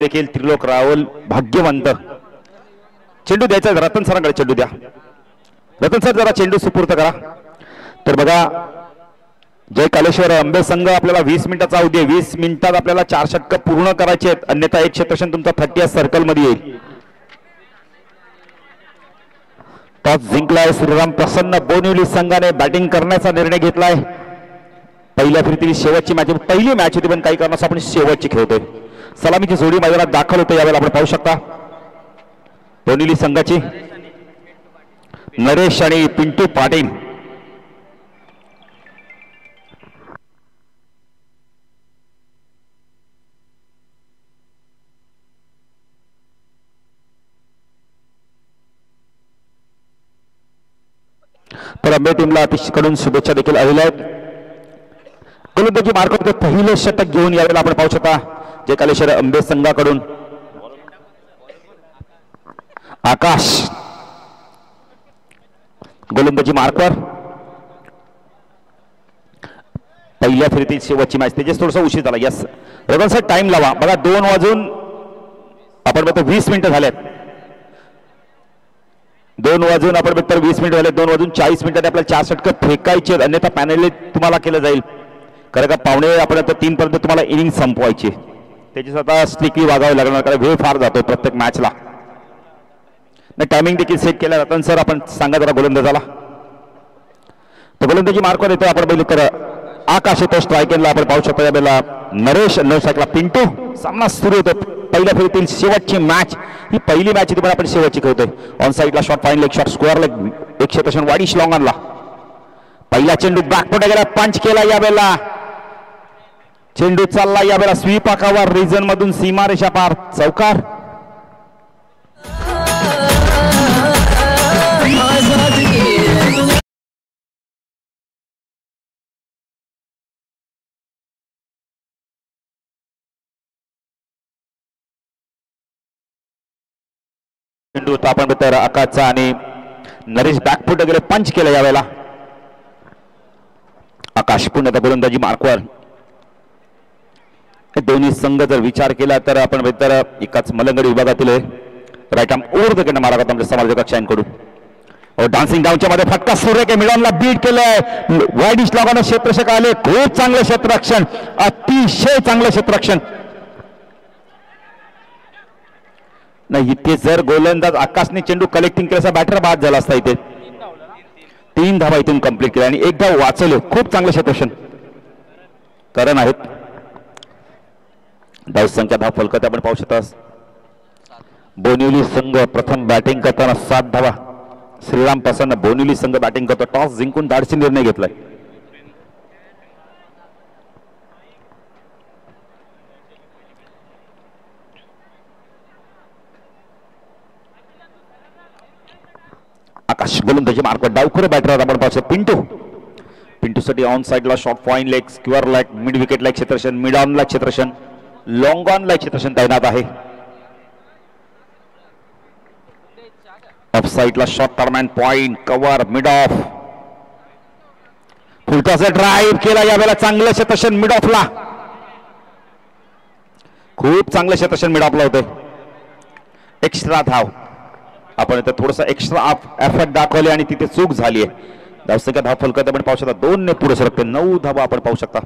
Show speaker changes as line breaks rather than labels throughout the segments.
देखील त्रिलोक रावल भाग्यवंत. चेंडू द्यायचा रतन सरांकडे चेंडू द्या. रतन सर जरा चेंडू सुपूर्त करा. तर बघा जय कालेश्वर अंबे संघ आपल्याला 20 मिनिटाचा अवधी 20 मिनिटात आपल्याला 4 षटक पूर्ण करायचे आहेत, अन्यथा एक क्षेत्रक्षण तुमचा 30 सर्कल मध्ये येईल. टॉस जिंकलाय श्रीराम प्रसन्न. बोनिवली संघाने बॅटिंग करण्याचा निर्णय घेतलाय. पहिल्या फेरीतील शेवटची मॅच, पहिली मॅच होती पण काही कारणास्तव आपण शेवटची खेळतोय. सलामीची जोडी मैदानात दाखल होते यावेळेला आपण पाहू शकता. बोनिवली संघाची नरेश आणि पिंटू पाटील. तर अंबे टीमला अतिशकडून शुभेच्छा देखील आलेल्या आहेत. गोलंदाजी मार्क पहिले षटक घेऊन यावेळेला आपण पाहू शकता जय कालेश्वर अंबे संघाकडून आकाश गोलंदाजी मार्कवर. पहिल्या फेरीतील शेवटची मॅच त्याच्याच थोडासा उशीर झाला. यस रतन सर टाइम लावा. बघा 2 वाजून आपण बघतो 20 मिनिटं झाल्यात. 2 वाजून आपण बघतो 20 मिनिटं झाले. 2 वाजून 40 मिनिटात आपल्याला 4 षटकं फेकायची आहेत, अन्यथा पॅनल तुम्हाला केलं जाईल. कारण का पावणे आपण आता 3 पर्यंत तुम्हाला इनिंग संपवायची. त्याची स्वतः स्ट्रिक्टली वागावे लागणार कारण वेळ फार जातो प्रत्येक मॅचला. टायमिंग देखील सेट केला रतन सर आपण सांगा जरा गोलंदाजाला. तर गोलंदाजी मार्कवर येतो आपण बघितलं तर आकाश येतो स्ट्रायकरला आपण पाहू शकतो. यावेळेला नरेश नो स्ट्राईकला पिंटू. सामना सुरू होतो. पहिल्या फेरीतील शेवटची मॅच, ही पहिली मॅच तुम्हाला आपण शेवटची खेळतोय. ऑन साईडला shot, fine leg shot, square leg, एक क्षेत्रक्षण वाडीश लॉंग आणला. पहिला चेंडू बॅकफुट गेला, पंच केला. यावेळेला चेंडू चालला यावेळेला स्वीप आकावर रिजन मधून सीमारेषा पार चौकार. चेंडू होता आपण तर आकाशचा आणि नरेश बॅकफुट गेले, पंच केला. यावेळेला आकाश पुन्हा गोलंदाजी मार्कवर. दोन्ही संघ जर विचार केला तर आपण तर एकाच मलंगडी विभागातील राईट आर्म ओव्हर द कडनं मारा होता आपल्या समालोचक कक्षांकडून. डान्सिंग डाऊनच्या मध्ये फटका सूर्य के मिळवला, बीट केलंय. वाईडिश लॉंग क्षेत्ररक्षक आले. खूप चांगलं क्षेत्ररक्षण, अतिशय चांगलं क्षेत्ररक्षण. नाही इथे जर गोलंदाज आकाशने चेंडू कलेक्टिंग केल्याचा बॅटर बाद झाला असता. इथे 3 धावा इथून कंप्लीट केल्या आणि 1 धाव वाचवले. खूप चांगलं क्षेत्ररक्षण करण आहेत. धावसंख्या धाव फलकत आपण पाहू शकता. बोनिवली संघ प्रथम बॅटिंग करताना 7 धावा. श्रीराम प्रसन्न बोनिवली संघ बॅटिंग करतो. टॉस जिंकून धाडसी निर्णय घेतलाय. आकाश गोलंदाजी मार्कवर डावखुरे बॅटर आपण पाहू शकतो. पिंटू. पिंटूसाठी ऑन साइडला short, fine leg, square leg, mid wicket leg क्षेत्ररक्षण, मिड ऑन लेग क्षेत्ररक्षण, लॉंग ऑन लेग क्षेत्ररक्षण तैनात आहे. ऑफ साइडला short term and point, cover, mid off. फुलकाचा ड्राईव्ह केला. यावेळेला चांगलं क्षेत्ररक्षण मिड ऑफला. खूप चांगलं क्षेत्ररक्षण मिड ऑफला होते. एक्स्ट्रा धाव आपण इथे थोडंसं एक्स्ट्रा एफर्ट दाखवले आणि तिथे चूक झाली आहे. धावसंख्या धाव फलकत आपण पाहू शकता. 2 ने पुढे सरकते. 9 धावा आपण पाहू शकता.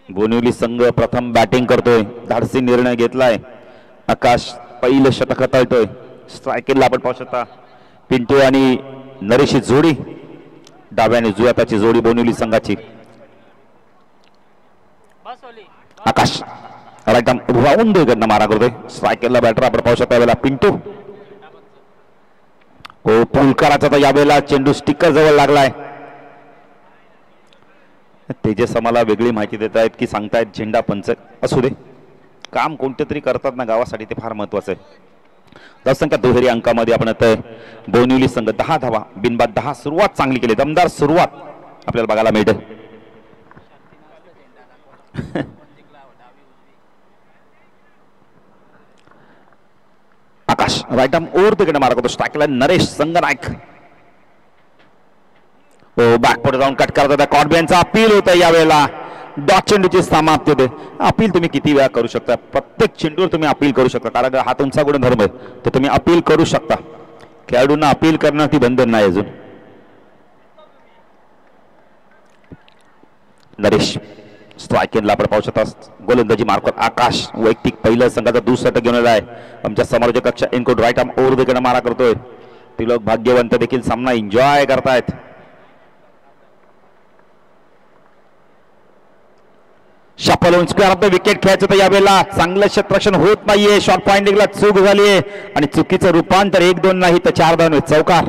बोनिवली संघ प्रथम बॅटिंग करतोय. धाडसी निर्णय घेतलाय. आकाश पहिलं षटक हाताळतोय. स्ट्रायकरला आपण पाहू शकता पिंटू आणि नरेशची जोडी, डाव्याने जुयाताची जोडी बोनिवली संघाची. आकाश राईट आर्म राऊंड कडनं मारा करतोय. स्ट्रायकरला बॅटर आपण पाहू शकता. यावेळेला पिंटू हो पुलकाराचा तर यावेळेला चेंडू स्टिकर जवळ लागलाय. तेजस आम्हाला वेगळी माहिती देत आहेत की सांगतायत झेंडा पंच असू दे, काम कोणते तरी करतात ना गावासाठी, ते फार महत्वाचं आहे. धावसंख्या दुहेरी अंकामध्ये आपण आता बोनिवली संघ 10 धावा बिनबाद 10. सुरुवात चांगली केली, दमदार सुरुवात आपल्याला बघायला मिळते. आकाश राईट आर्म ओव्हर द कडनं मारा करतो. स्ट्राईकला नरेश संगनायक. बॅकफुट जाऊन कट करत होता. कॉर्बियनचा अपील होतं यावेळेला. डॉट चेंडूची समाप्ती होते. अपील तुम्ही किती वेळा करू शकता, प्रत्येक चेंडूवर तुम्ही अपील करू शकता, कारण हा तुमचा गुणधर्म आहे, तर तुम्ही अपील करू शकता. खेळाडूंना अपील करणं ती बंधन नाही अजून. नरेश स्ट्रायकेनला आपण पाहू शकता. गोलंदाजी मार्फत आकाश वैयक्तिक पहिल्या संघाचा दुसरा षटक घेऊन आला आहे. आमच्या समालोचक कक्षा इनकोड राईट आर्म ओव्हर द मारा करतोय. ती लोक भाग्यवंत देखील सामना एन्जॉय करतायत. शफल होऊन स्क्वेअर ऑफ द विकेट खेळायचं, तर यावेळेला चांगलं क्षेत्ररक्षण होत नाहीये. शॉर्ट पॉइंटिंगला चूक झालीये आणि चुकीचं रूपांतर 1-2 नाही तर 4 धाव. चौकार.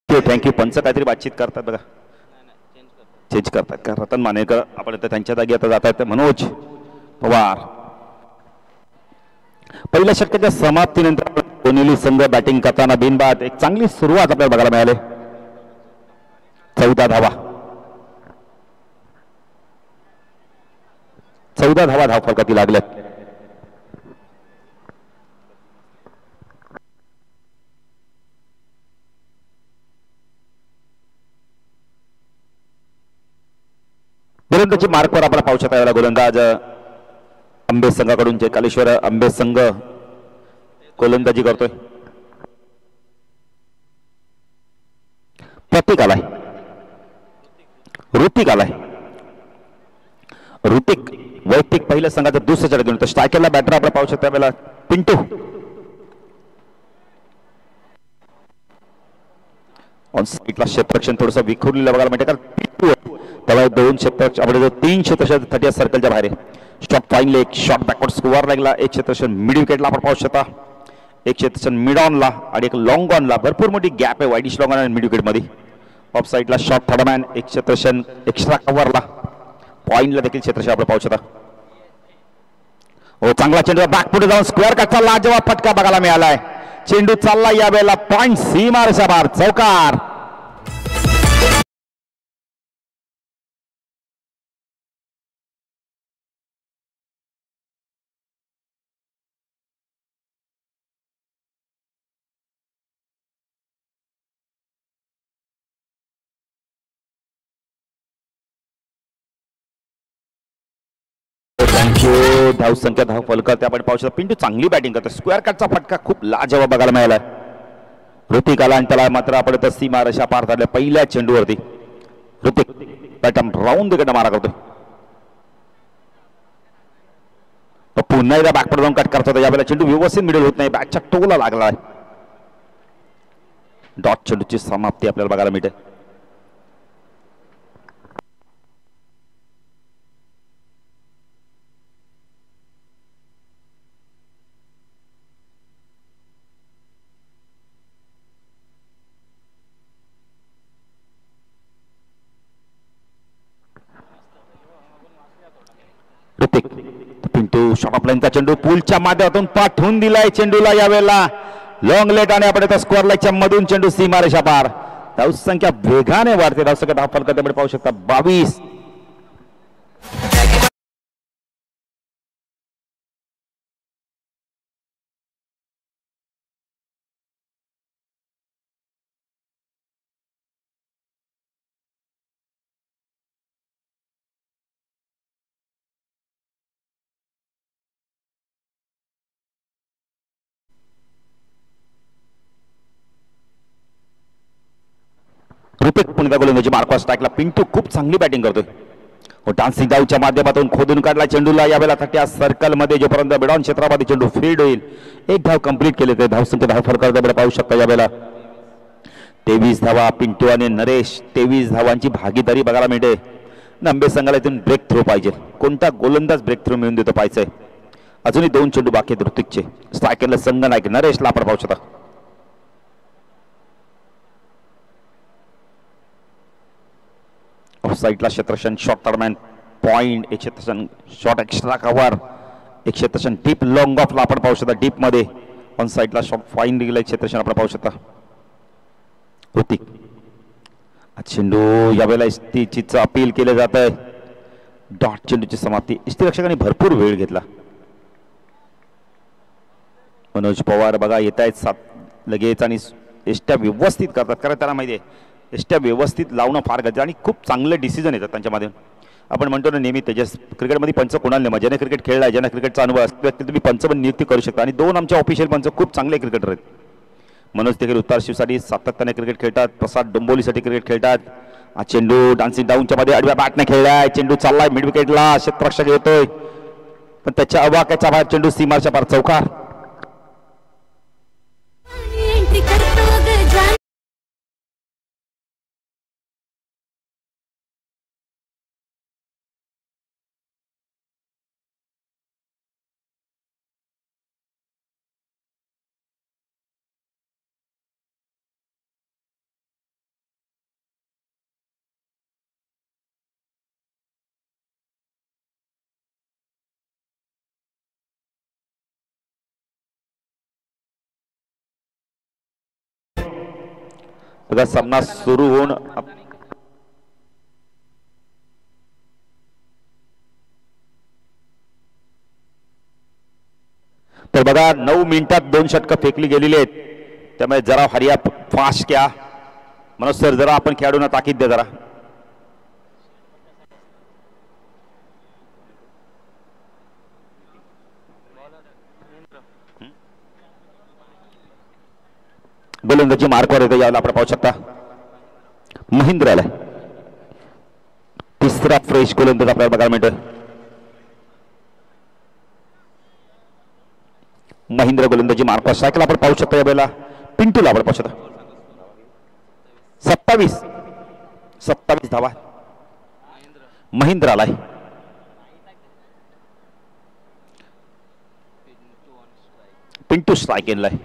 थँक्यू. पंच काहीतरी बातचीत करतात बघा, चेंज करतात का? रतन मानेकर आपण त्यांच्या जागी आता जात आहेत. मनोज पवार. पहिल्या षटकाच्या समाप्तीनंतर कोनेली संघ बॅटिंग करताना बिनबाद एक चांगली सुरुवात आपल्याला बघायला मिळाली. 14 धावा, 14 धावा धावफलकाती लागल्यात. गोलंदाजी मार्कवर आपण पाहू शकता. याला गोलंदाज अंबे संघाकडून जे कालेश्वर अंबे संघ गोलंदाजी करतोय. प्रतीक आलाय, ऋतिक आलाय. ऋतिक वैयक्तिक पहिल्या संघाचा दुसरा षटक घेऊन. तर स्ट्रायकरला बॅटर आपण पाहू शकता. याला पिंटू ऑन साईडला क्षेत्ररक्षण थोडंसं विखुरलेलं बघायला मिळते, कारण पिंटू त्याला 2 क्षेत्ररक्षण आपण 3 क्षेत्ररक्षण 30 सर्कलच्या बाहेर. शॉट फाईनला एक शॉट बॅकवर्ड स्कोअर लागला. एक क्षेत्ररक्षण मिड विकेटला आपण पाहू शकता, एक क्षेत्ररक्षण मिड ऑनला आणि एक लॉंग ऑनला. भरपूर मोठी गॅप आहे वाईडिश लॉंग ऑन आणि मिड विकेट मध्ये. ऑफ साईडला शॉट थर्डमॅन, एक क्षेत्ररक्षण एक्स्ट्रा कव्हरला. पॉइंटला देखील क्षेत्ररक्षण आपण पाहू शकता. हो, चांगला चेंडू बॅक पुढे जाऊन स्क्वेअर कटचा लाजवाब फटका बघायला मिळालाय. चेंडू चालला यावेळेला पॉइंट सीमारेषा बाहेर. चौकार. धावसंख्या धाव फलकात आपण पाहू शकता. पिंटू चांगली बॅटिंग करतो. स्क्वेअर कटचा फटका खूप लाजवाब बघायला मिळाला. ऋतिक आला आणि त्याला मात्र आपण तर सीमारेषा पार झाल्या पहिल्या चेंडूवरती. ऋतिक बॅटम राऊंड तिकडे मारा करतोय. पुन्हा एकदा बॅकवर जाऊन कट करतो. यावेळेला चेंडू व्यवस्थित मिडल होत नाही, बॅटच्या टोला लागला आहे. डॉट चेंडूची समाप्ती आपल्याला बघायला मिळते. ऋतिक पिंटू शॉट ऑफ लाईनचा चेंडू पूलच्या माध्यमातून पाठवून दिलाय चेंडूला. यावेळेला लॉंग लेट आणि आपण स्क्वेअर लाईनच्या मधून चेंडू सीमारेषा पार. धावसंख्या वेगाने वाढते. धावसंख्या धाव फलकात आपण पाहू शकता 22. ऋतिक पुन्हा गोलंदाजी मार्कवर स्ट्राईकला. पिंटू खूप चांगली बॅटिंग करतोय. डान्सिंग डाऊच्या माध्यमातून खोदून काढला चेंडूला. यावेळेला 30 सर्कल मध्ये जोपर्यंत बिडॉन क्षेत्रामध्ये चेंडू फील्ड होईल. एक धाव कंप्लीट केले ते धावसंख्या धाव फलकात पाहू शकता. यावेळेला 23 धावा. पिंटू आणि नरेश 23 धावांची भागीदारी बघायला मिळते. अंबे संघाला इथून ब्रेक थ्रू पाहिजे. कोणता गोलंदाज ब्रेक थ्रू मिळून देतो पाहिजे. अजूनही 2 चेंडू बाकी आहेत ऋतिकचे. स्ट्रायकरला संघ नायक नरेशला आपण पाहू शकता. ऑफ साईडला क्षेत्ररक्षण शॉट दरम्यान पॉइंट, एक क्षेत्ररक्षण शॉट एक्स्ट्रा कव्हर एक क्षेत्रक्षण डीप लॉंग ऑफला आपण पाहू शकता. डीप मध्ये ऑन साईडला शॉट फाईन गेला क्षेत्रक्षण आपण पाहू शकता. होती चेंडू यावेळेला इष्टीचीच अपील केलं जात आहे. डॉट चेंडूची समाप्ती. इष्टीरक्षकांनी भरपूर वेळ घेतला. मनोज पवार बघा येत आहेत सात लगेच आणि इष्ट्या व्यवस्थित करतात. कारण त्यांना माहिती आहे इष्ट्या व्यवस्थित लावणं फार गरजेचं आणि खूप चांगले डिसिजन येतात त्यांच्यामध्ये. आपण म्हणतो ना नेहमी तेजस क्रिकेटमध्ये पंच कोणाला नाही, ज्याने क्रिकेट खेळला आहे ज्यांना क्रिकेटचा अनुभव असतो तुम्ही पंच पण नियुक्ती करू शकता. आणि दोन आमचे ऑफिशियल पंच खूप चांगले क्रिकेटर आहेत. मनोज देखील उत्तर शिवसाठी सातत्याने क्रिकेट खेळतात. प्रसाद डोंबोलीसाठी क्रिकेट खेळतात. हा चेंडू डान्सिंग डाऊनच्या मध्ये आडव्या बॅटने खेळलाय. चेंडू चाललाय मिड विकेटला. क्षेत्ररक्षक येतोय पण त्याच्या अवाक्याच्या बाहेर चेंडू सीमाच्या पार चौकार. सामना सुरू होऊन तर बघा 9 मिनिटात 2 षटकं फेकली गेलेली आहेत. त्यामुळे जरा हरिया फास्ट घ्या. मनोज सर जरा आपण खेळाडूंना ताकीद द्या जरा. गोलंदाजी मार्कवर येते यावेळेला आपण पाहू शकता. महेंद्र आलाय. तिसरा फ्रेश गोलंदाज आपल्याला बघायला मिळतोय. महेंद्र गोलंदाजी मार्कवर सायकल आपण पाहू शकता. यावेळेला पिंटूला आपण पाहू शकता. 27 धावा महेंद्र आलाय. पिंटू स्ट्राईक केलाय.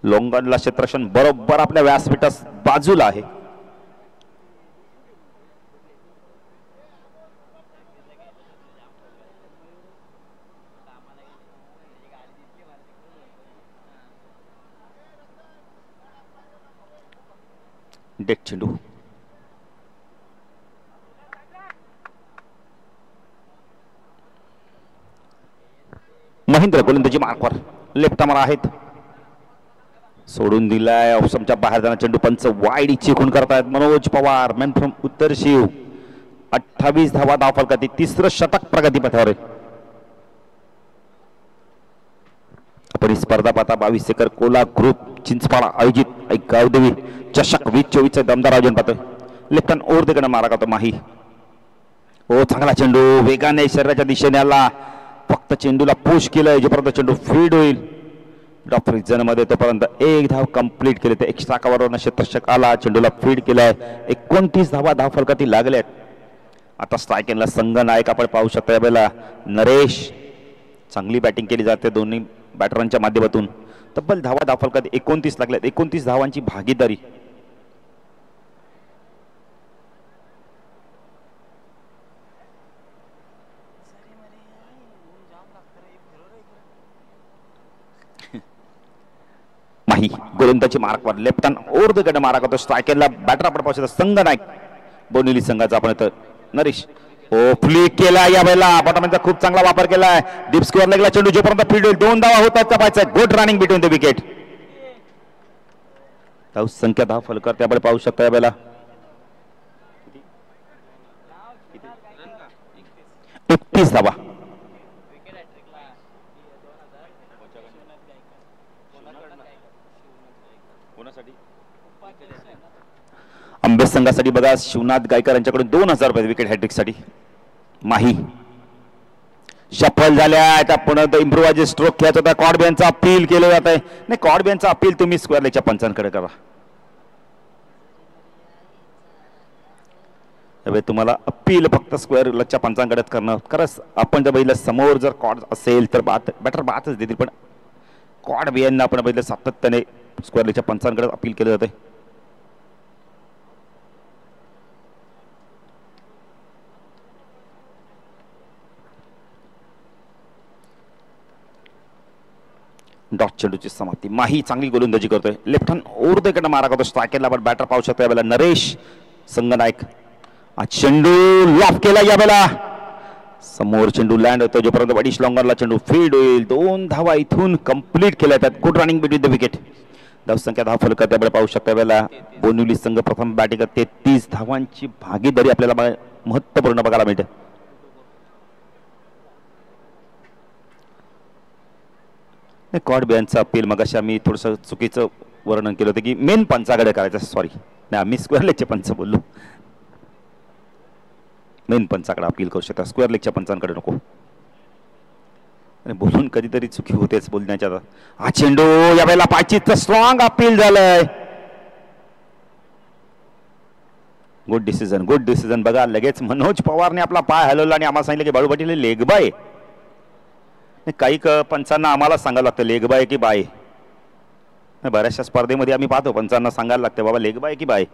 लोंगनला क्षेत्ररक्षण बरोबर आपल्या व्यासपीठास बाजूला आहे. डेट चेंडू महेंद्र गोलंदाजी मार्कवर लेफ्ट आर्मर आहेत. सोडून दिलाय ऑप्शनच्या बाहेर जाणार चेंडू. पंच वाईड चिखून करतायत. मनोज पवार मॅन फ्रॉम उत्तर शिव. 28 धावा धावफलकातील तिसरं शतक प्रगतीपथावर आहे. आपण ही स्पर्धा पाहता 22 एकर कोला ग्रुप चिंचपाडा आयोजित एक गावदेवी चषक 2024 दमदार आयोजन पाहतोय. लेफ्ट हँड ओव्हर देकडे मारा करतो माही. हो चांगला चेंडू वेगाने शरीराच्या दिशेने आला. फक्त चेंडूला पुश केलंय. जोपर्यंत चेंडू फीड होईल डॉक्टर रिझन मध्ये तोपर्यंत एक धाव कंप्लीट केली. ते एक्स्ट्रा कव्हरवरनं क्षेत्ररक्षक आला. चेंडूला फीड केलाय. 29 धावा धावफलकातील लागल्यात. आता स्ट्रायकिंगला संघ नायक आपण पाहू शकता. यावेळेला नरेश. चांगली बॅटिंग केली जाते दोन्ही बॅटरांच्या माध्यमातून. तब्बल धावा धावफलकात 29 लागल्यात. 29 धावांची भागीदारी. माही गोलंदाजी मार्कवर लेफ्ट हँड ओव्हर द गड मारा करतो. स्ट्रायकरला बॅटर आपण पाहू शकतो. संघ नायक बोनिवली संघाचा आपण तर नरेश. ओ फ्लिक केला या वेळेला. बॉटमॅनचा खूप चांगला वापर केलाय. डीप स्क्वेअर लागला चेंडू. जोपर्यंत फील्ड होईल 2 धावा होतात कपायचा. Good running between the wicket. धाव संख्या धाव फलकर ते आपण पाहू शकता. या वेळेला 31 धावा. आंबेस संघासाठी बघा शिवनाथ गायकर यांच्याकडून 2000 रुपये विकेट हॅट्रिक साठी. माही सफल झाल्या. आता पुन्हा इम्प्रोवाइज स्ट्रोक खेळत होता. कॉडबेनचा अपील केलं जात आहे. नाही कॉडबेनचा अपील तुम्ही स्क्वेअर लेगच्या पंचांकडे करा. तुम्हाला अपील फक्त स्क्वेअर लेगच्या पंचांकडे करणं. खरंच आपण जर बघितलं समोर जर कॉड असेल तर बॅटर बातच देतील. पण कॉडबेनना आपण बघितलं सातत्याने स्क्वेअर लेगच्या पंचांकडे अपील केलं जाते. डॉट चेंडूची समाप्ती. माही चांगली गोलंदाजी करतोय. लेफ्ट हँड ओरदेकडे मारा करतो. स्ट्रायकेला आपण बॅटर पाहू शकतो यावेळेला नरेश संगनायक. हा चेंडू लॉफ केला यावेळेला. समोर चेंडू लँड होतो. जोपर्यंत अडीच लॉंगरला चेंडू फील्ड होईल. 2 धावा इथून कंप्लीट केल्या त्यात. Good running between the wicket. धावसंख्या 10 फलक त्यामुळे पाहू शकता यावेळेला बोनिवली संघ प्रथम बॅटिंग करते. 33 धावांची भागीदारी आपल्याला महत्त्वपूर्ण बघायला मिळते. कॉड बियांचा अपील मगाशी आम्ही थोडंसं चुकीचं वर्णन केलं होतं की मेन पंचाकडे करायचं. सॉरी नाही आम्ही स्क्वेअर लेगचे पंच बोललो. मेन पंचाकडे अपील करू शकता. स्क्वेअर लेगच्या पंचांकडे नको. बोलून कधीतरी चुकी होतेच बोलण्याच्या. हा चेंडू यावेळेला पायचीत स्ट्रॉंग अपील झालंय. गुड डिसिजन बघा. लगेच मनोज पवारने आपला पाय हलवला आणि आम्हाला सांगितलं की बाळू पाटील लेग बाय. काही पंचांना आम्हाला सांगायला लागतं लेग बाय की बाय. बऱ्याचशा स्पर्धेमध्ये आम्ही पाहतो पंचांना सांगायला लागतं बाबा लेग बाय की बाय.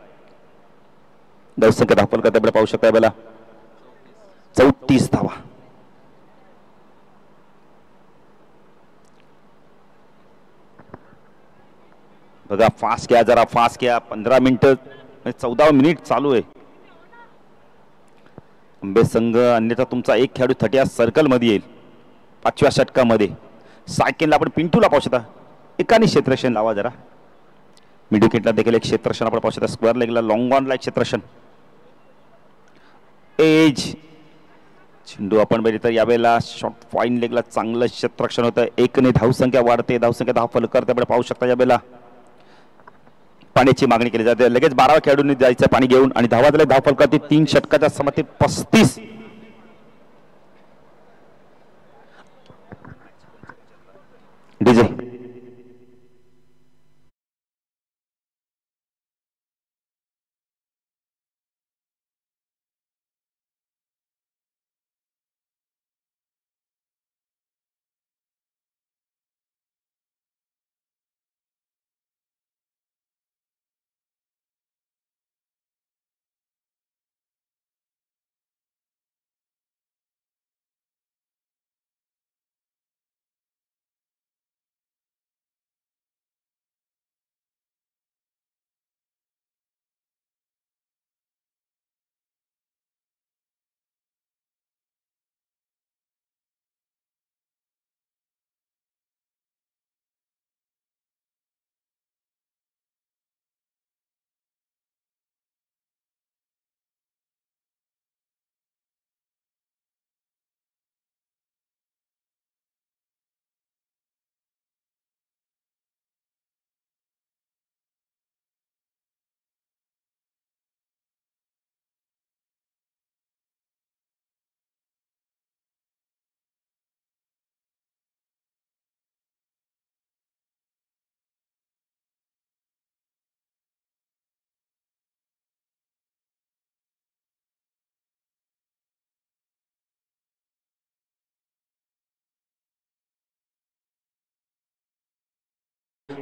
धावसंख्या दाखल करता पाहू शकता यावेळेला 34 धावा. बघा फास्ट घ्या जरा फास्ट घ्या. 15 मिनिटं 14 मिनिट चालू आहे. आंबे संघ अन्यथा तुमचा एक खेळाडू 30 सर्कल मध्ये येईल 5व्या षटकामध्ये. सायकलला आपण पिंटूला पाहू शकता. एकाने क्षेत्रक्षण लावा जरा. मिड विकेटला देखील एक क्षेत्रक्षण आपण पाहू शकता. स्क्वेअर लेगला लॉंग ऑनला एक क्षेत्रक्षण. एज चेंडू आपण बघितलं तर यावेळेला शॉर्ट फाईन लेगला चांगलं क्षेत्रक्षण होतं. 1ने धावसंख्या वाढते. धावसंख्या 10 फलक आपण पाहू शकता. यावेळेला पाण्याची मागणी केली जाते. लगेच 12 खेळाडूंनी जायचं पाणी घेऊन आणि धावा दिल्या. धाव फलकावरती 3 षटकाच्या समाप्तीत 35. डीजे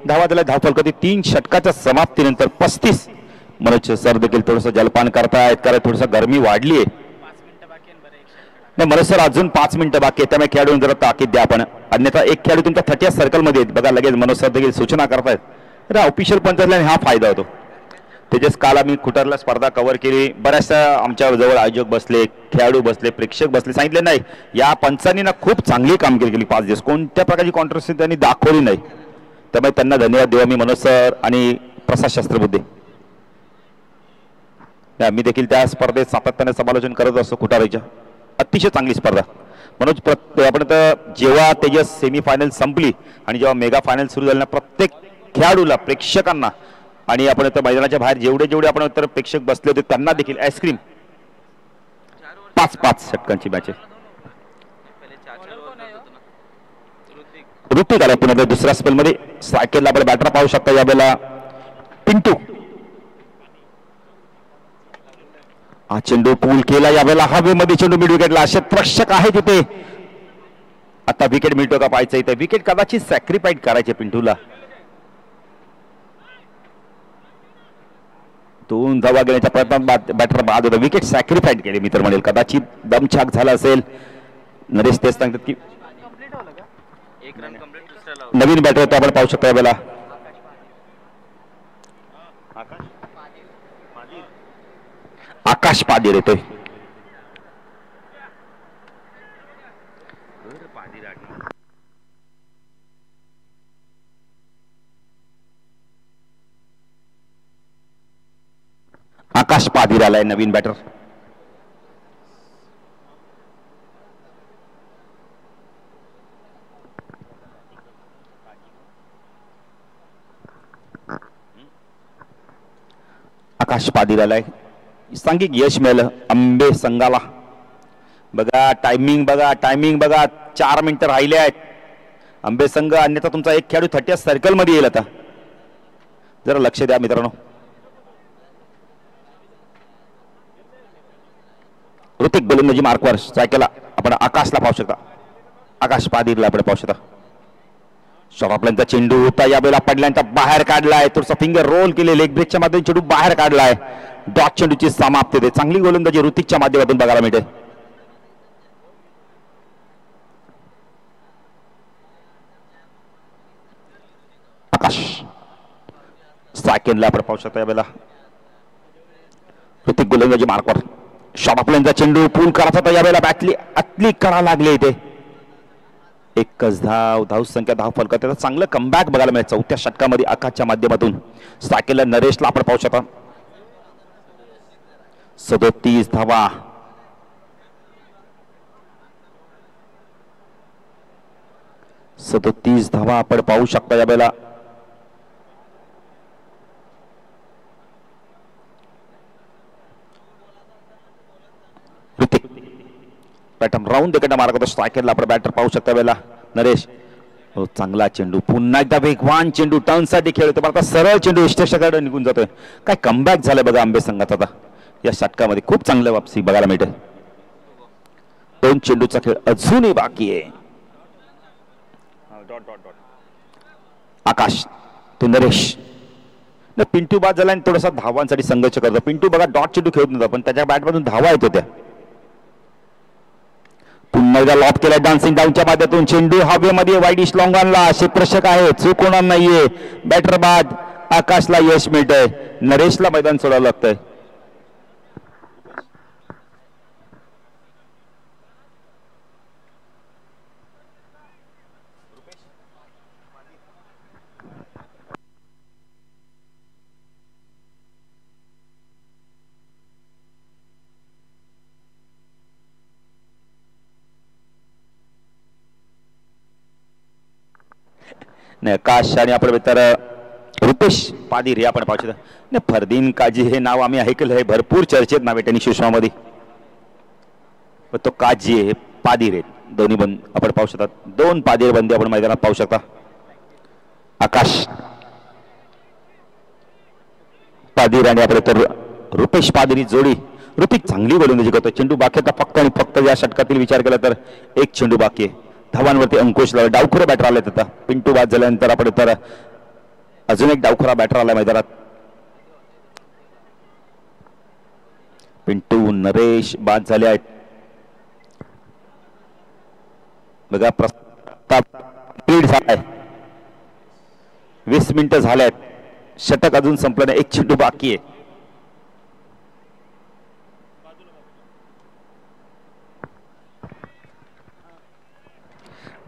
धावा दिल्या. धाव फलकावरती 3 षटकाच्या समाप्तीनंतर 35. मनोज सर देखील थोडस जलपान करतायत कारण थोडस गरमी वाढली आहे. नाही मनोज सर अजून 5 मिनिटं बाकी आहे त्यामुळे खेळाडूंना जरा ताकीद द्या. आपण अन्यथा एक खेळाडू तुमच्या 30 सर्कल मध्ये आहेत. बघा लगेच मनोज सर देखील सूचना करतायत. ऑफिशियल पंच असल्याने हा फायदा होतो. त्याच्याच काल आम्ही खुटारला स्पर्धा कव्हर केली. बऱ्याचशा आमच्या जवळ आयोजक बसले, खेळाडू बसले, प्रेक्षक बसले. सांगितले नाही या पंचांनी ना खूप चांगली कामगिरी केली 5 दिवस. कोणत्या प्रकारची कॉन्ट्रोवर्सी त्यांनी दाखवली नाही. त्यामुळे त्यांना धन्यवाद देऊ मी मनोज सर आणि प्रसाद शास्त्रबुद्धे. आम्ही देखील त्या स्पर्धेत सातत्याने समालोचन करत असतो. खुटाराच्या अतिशय चांगली स्पर्धा. मनोज आपण तर जेव्हा तेजस सेमीफायनल संपली आणि जेव्हा मेगा फायनल सुरू झाली ना प्रत्येक खेळाडूला प्रेक्षकांना आणि आपण तर मैदानाच्या बाहेर जेवढे आपण तर प्रेक्षक बसले होते त्यांना देखील आईस्क्रीम 5 षटकांची मॅच आहे. ऋतिक आला पुन्हा दुसऱ्या स्पेल मध्ये. सायकलला आपण बॅटर पाहू शकता यावेळेला पिंटू. हा चेंडू पूल केला यावेळेला हवेमध्ये. चेंडू मिड विकेटला. क्षेत्ररक्षक आहे तिथे. आता विकेट मिळतो का पाहायचं इथे. विकेट कदाचित सॅक्रिफाईड करायचे पिंटूला. 2 धावा घेण्याच्या प्रयत्नात बॅटर बाद होता. विकेट सॅक्रिफाईड केले मित्र म्हणेल. कदाचित दमछाक झाला असेल. नरेश तेच सांगतात की 1 रन कंप्लीट नवीन बॅटर येतो आपण पाहू शकता यावेळेला आकाश पादीर येतोय. आकाश पादीर आलाय नवीन बॅटर. आकाश पादीर आलाय. सांघिक यश मिळालं आंबे संघाला. बघा टायमिंग बघा 4 मिनिटं राहिले आहेत आंबे संघ, अन्यथा तुमचा एक खेळाडू 30 सर्कल मध्ये येईल. आता जरा लक्ष द्या मित्रांनो. ऋतिक गोलंदाजी मार्कवर सायकलला आपण आकाशला पाहू शकता. आकाश पादीरला आपण पाहू शकता. शॉर्ट ऑफलाईनचा चेंडू होता यावेळेला पडल्यानंतर बाहेर काढलाय. थोडसा फिंगर रोल केले लेग ब्रेकच्या माध्यमातून चेंडू बाहेर काढलाय. डॉट चेंडूची समाप्ती होते. चांगली गोलंदाजी ऋतिकच्या माध्यमातून बघायला मिळते. आकाश सायकलला आपण पाहू शकता यावेळेला ऋतिक गोलंदाजी मार्कवर. शॉर्ट ऑफलाईनचा चेंडू पूल करायचा होता यावेळेला बॅटली आतली करा लागली इथे. एकच धाव संख्या धाव फलक. त्याचा चांगलं कमबॅक बघायला मिळेल 4थ्या षटकामध्ये आकाशच्या माध्यमातून. सायकलला नरेशला आपण पाहू शकता. 37 धावा. आपण पाहू शकता यावेळेला. ऋतिक बॅटम राऊंड तिकडनं मार्ग होता. स्ट्रायकरला आपण बॅटर पाहू शकता वेळेला नरेश. हो चांगला चेंडू. पुन्हा एकदा वेगवान चेंडू टर्नसाठी खेळतोय. आता सरळ चेंडू इष्टषकाकडे निघून जातोय. काय कमबॅक झालंय बघा आंबे संघात आता या षटकामध्ये. खूप चांगलं वापसी बघायला मिळते. 2 चेंडूचा खेळ अजूनही बाकी आहे. आकाश तो नरेश पिंटू बाद झाला आणि थोडासा धावांसाठी संघर्ष करतो. पिंटू बघा डॉट चेंडू खेळत नव्हता पण त्याच्या बॅटमधून धावा येत होत्या. पुन्हा एकदा लॉप केलाय डान्सिंग डाऊनच्या माध्यमातून. चेंडू हवेमध्ये वाईडिश लॉंगॉनला. क्षेत्ररक्षक आहे चूक होणार नाहीये. बॅटर बाद. आकाशला यश मिळतंय. नरेशला मैदान सोडावं लागतंय. नाही आकाश आणि आपण तर रुपेश पादीर हे आपण पाहू शकतो. नाही फरदीन काजी हे नाव आम्ही ऐकलं आहे. भरपूर चर्चेत नाव आहे टेनिस विश्वामध्ये. तो काजी आहे पादीर आहे. दोन्ही बंद आपण पाहू शकता. 2 पादीर बंदी आपण मैदानात पाहू शकता. आकाश पादीर आणि आपण तर रुपेश पादीर जोडी. ऋतिक चांगली गोलंदाजी करतो. चेंडू बाकी आता फक्त आणि फक्त या षटकातील विचार केला तर 1 चेंडू बाकी आहे. धावांवरती अंकुश लावला. डावखुरा बॅटर आले आता. पिंटू बाद झाल्यानंतर आपण तर अजून एक डावखुरा बॅटर आला मैदानात. पिंटू नरेश बाद झाले आहेत. बघा प्रस्ताव झालाय. 20 मिनिटं झाले आहेत. षटक अजून संपलं नाही. 1 चेंडू बाकी आहे.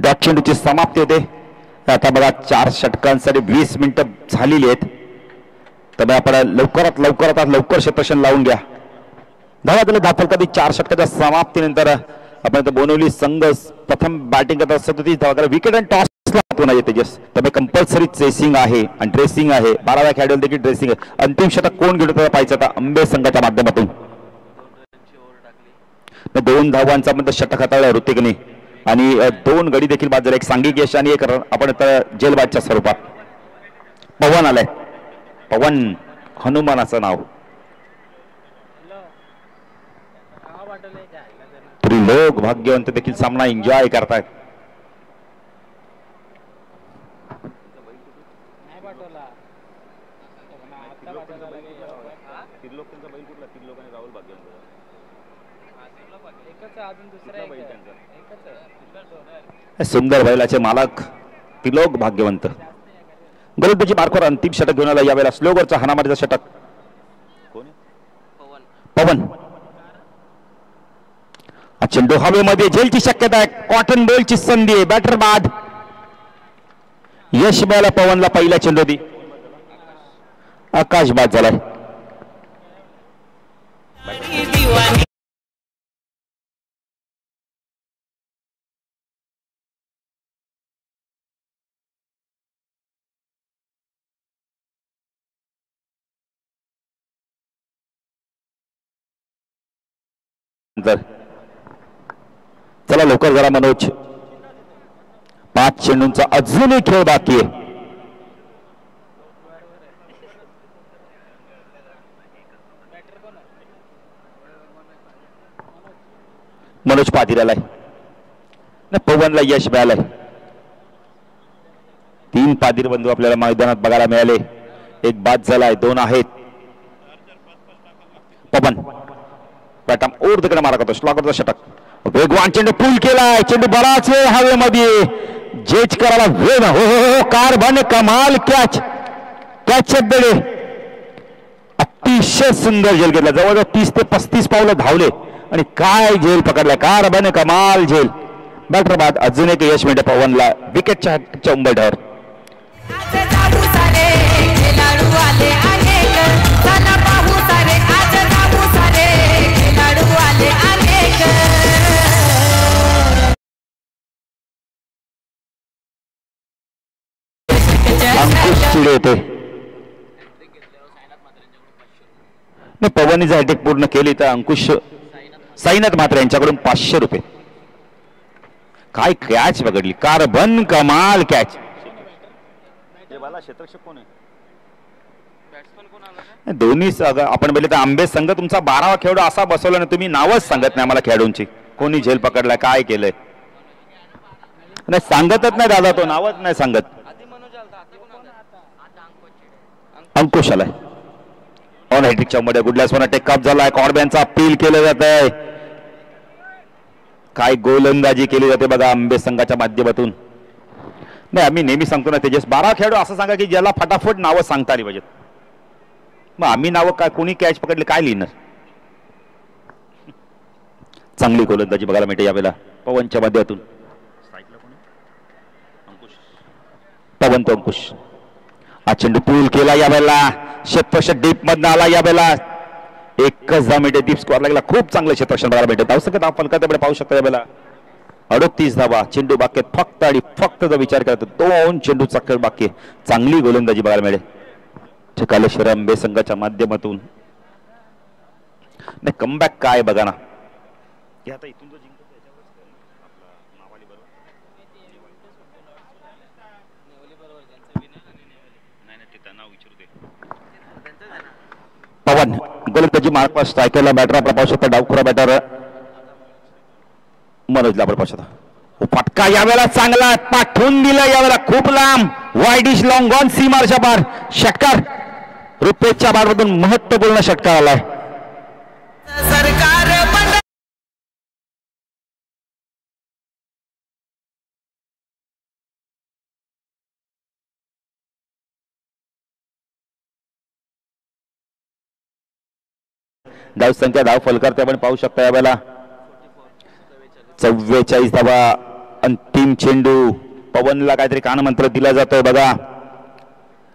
डॉट चेंडूची समाप्ती होते. आता बघा 4 षटकांसाठी 20 मिनिटं झालेली आहेत. तर आपण लवकर क्षेत्ररक्षण लावून घ्या. धावा दिले धाव फलकातील 4 षटकाच्या समाप्तीनंतर आपण बोनवली संघ प्रथम बॅटिंग करत 37 धावा करा. विकेट अँड टॉस नाही तेजस. त्यामुळे कंपल्सरी चेसिंग आहे आणि ड्रेसिंग आहे. 12व्या खेळाडूला देखील ड्रेसिंग आहे. अंतिम षटक कोण घेतो त्याला पाहायचं आता आंबे संघाच्या माध्यमातून. 2 धावांचा मध्ये षटक हाताळला ऋतिकने आणि 2 गडी देखील बाद झाले. एक सांघिक यश आणि एक आपण जेलबादच्या स्वरूपात. पवन आलाय. पवन हनुमानाचं नाव. लोक भाग्यवंत देखील सामना एन्जॉय करतायत. सुंदर बैलाचे मालक तिलोक भाग्यवंत गोलंदाजी मार्कवर अंतिम षटक घेऊन आला यावेळेला. स्लोगरचा हाणामारीचा षटक. पवन चेंडू हवेमध्ये झेलची शक्यता आहे. कॉटन बॉलची संधी आहे. बॅटर बाद. यश मिळाला पवनला. पहिला चेंडू दी आकाश बाद झालाय. चला लवकर जरा मनोज. 5 चेंडूंचा अजूनही खेळ बाकी आहे. मनोज पाटील आलाय. पवनला यश मिळालंय. 3 पाटील बंधू आपल्याला मैदानात बघायला मिळाले. एक बाद झालाय. 2 आहेत. पवन पॅटम ओर तिकडे मारा करतो. स्लॉगरचा षटक. वेगवान चेंडू पूल केलाय. चेंडू बराच वेळ हवेमध्ये जेच करायला वेळ. हो हो कारभार कमाल कॅच. कॅच बेडे अतिशय सुंदर झेल घेतला. जवळजवळ 30 ते 35 पावलं धावले आणि काय झेल पकडलाय. कारभार कमाल झेल. बॅटर बाद. अजून एक यश मिळते पवनला विकेटच्या उंबरठ्यावर. अंकुश चिडे होते. पवनने जर हॅट्रिक पूर्ण केली तर अंकुश साईनाथ मात्र यांच्याकडून 500 रुपये. काय कॅच पकडली. कारबन कमाल कॅच. दोन्ही आपण बोलले तर आंबे संघ तुमचा 12वा खेळाडू असा बसवला ना. तुम्ही नावच सांगत नाही मला खेळाडूंची. कोणी झेल पकडलाय काय केलंय नाही सांगतच नाही दादा. तो नावच नाही सांगत. अंकुश आलाय. ऑन हॅट्रिकच्या मध्ये गुडलॅस वन टेकअप झालाय. कॉर्बॅनचा अपील केलं जात आहे. काय गोलंदाजी केली जाते बघा आंबे संघाच्या माध्यमातून. नाही आम्ही नेहमी सांगतो ना तेजस 12 खेळाडू असं सांगा की ज्याला फटाफट नावं सांगता आली पाहिजेत. मग आम्ही नावं काय कोणी कॅच पकडले काय लिहिणार. चांगली गोलंदाजी बघायला मिळते यावेळेला पवनच्या माध्यमातून. पवन तो अंकुश. हा चेंडू पूल केला यावेळेला. क्षेत्ररक्षण डीप मधनं आला यावेळेला. 1 मिनिटे डीप स्कोअर लागला. खूप चांगलं क्षेत्ररक्षण बघायला मिळते. धावसंख्या आपण फलकाकडे पाहू शकता यावेळेला 38 धावा. चेंडू बाकी फक्त आणि फक्त जर विचार करतो 2 चेंडूचा खेळ बाकी. चांगली गोलंदाजी बघायला मिळेल कालेश्वर आंबे संघाच्या माध्यमातून. नाही कमबॅक काय बघा ना. आता इथून जो जिंकतो पवन गोलंदाजी मार्क स्ट्रायकरला बॅटर आपला पाहू शकता. डावखुरा बॅटर मनोजला आपण पाहू शकता. फटका यावेळेला चांगला पाठवून दिला. यावेळेला खूप लांब वाईडिश लॉंग ऑन सीमारच्या बार. षटकार रुपेशच्या बारमधून महत्वपूर्ण षटकार आलाय. धाव संख्या धाव फलकात आपण पाहू शकता यावेळेला 44 धावा. अंतिम चेंडू पवनला काहीतरी कानमंत्र दिला जातोय बघा.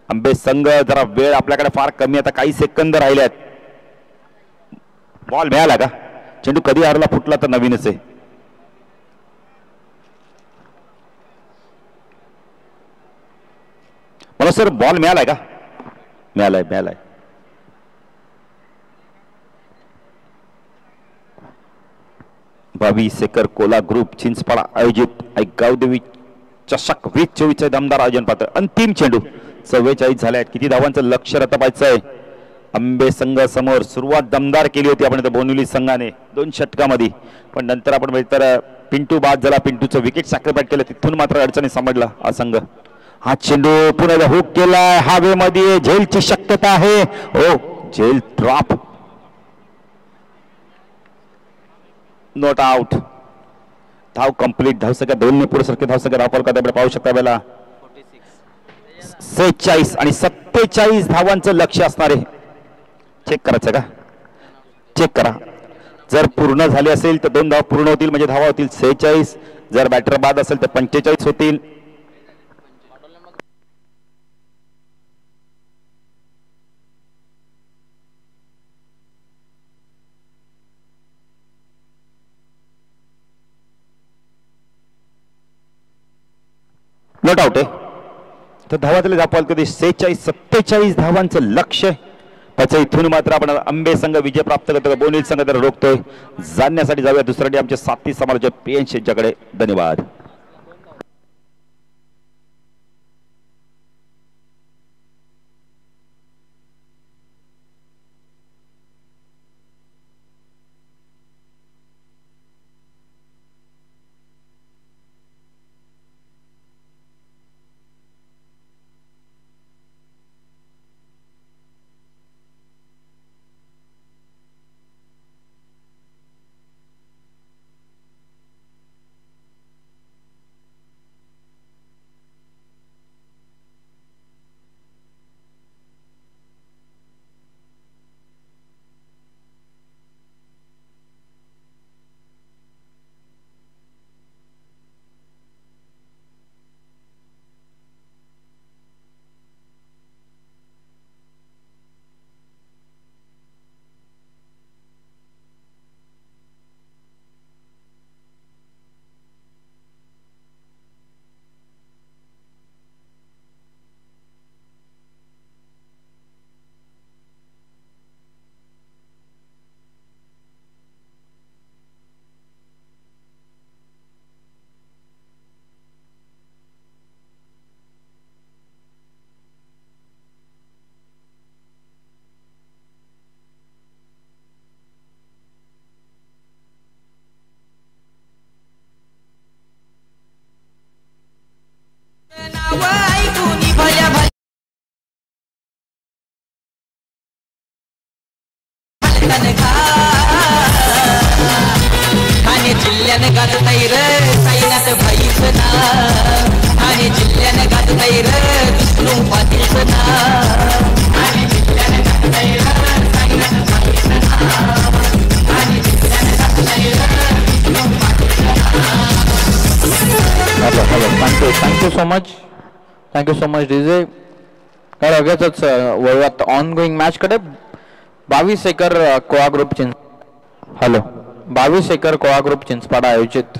आंबे संघ जरा वेळ आपल्याकडे फार कमी. आता काही सेकंद राहिल्यात. बॉल मिळाला का. चेंडू कधी हारला फुटला तर नवीनच आहे. मला सर बॉल मिळालाय का. मिळालाय मिळालाय. भावी सेकर कोला ग्रुप चिंचपाडा आयोजित गावदेवी चषक 2024 दमदार आयोजन पात्र. अंतिम चेंडू 44 झाले आहेत. किती धावांचं लक्ष रचवायचं आहे आंबे संघ समोर. सुरुवात दमदार केली होती आपण बोनिवली संघाने 2 षटकामध्ये. पण नंतर आपण तर पिंटू बाद झाला. पिंटूचं विकेट सॅक्रिफाईस केलं. तिथून मात्र अडचणी समजला हा संघ. हा चेंडू पुन्हा हुक केलाय. हवेमध्ये झेलची शक्यता आहे. ओ झेल ड्रॉप. Not out. धाव कंप्लीट. धावसंख्या 2 ने पुढे सरके धावसंख्या धाव फलकात पाहू शकता. वेळेला 46 आणि 47 धावांचं लक्ष्य असणार आहे. चेक करायचं का? चेक करा. जर पूर्ण झाले असेल तर 2 धावा पूर्ण होतील, म्हणजे धावा होतील 46. जर बॅटर बाद असेल तर 45 होतील. नॉट आउट आहे. तर धावा दिले दाखवाल कधी 46 47 धावांचं लक्ष्य. त्याचं इथून मात्र आपण आंबे संघ विजय प्राप्त करतो, बोनील संघ तर रोखतोय. जाणण्यासाठी जाऊया दुसऱ्या आमचे साथी समालोचक PN यांच्याकडे. धन्यवाद.
ठाणे जिल्ह्याने गाजतय र साईनाथ भाईचं नाव. ठाणे जिल्ह्याने गाजतय र विष्णू पाटीलचं नाव. ठाणे जिल्ह्याने गाजतय र साईनाथ भाईचं नाव. ठाणे जिल्ह्याने गाजतय र विष्णू पाटीलचं नाव.
Thank you so much DJ. काय लगेचच वळूयात ऑन गोईंग मॅच कडे. 22 एकर कोळा ग्रुप 22 एकर कोळा ग्रुप चिंचपाडा आयोजित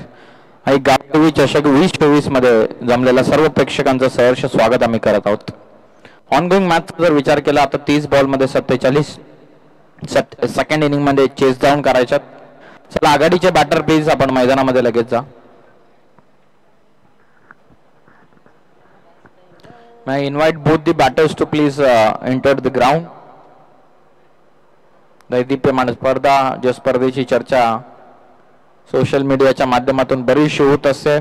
आणि गावदेवी चषक 2024 मध्ये जमलेल्या सर्व प्रेक्षकांचं सहर्ष स्वागत आम्ही करत आहोत. ऑन गोईंग मॅच जर विचार केला आता 30 बॉल मध्ये 47, सेकंड इनिंग मध्ये चेस डाऊन करायच्यात. चला आघाडीचे बॅटर प्लीज आपण मैदानामध्ये लगेच जा. I invite both the batters to please enter the ground. दैदिप्यमान स्पर्धा, ज्या स्पर्धेची चर्चा सोशल मीडियाच्या माध्यमातून बरीचशी होत असते,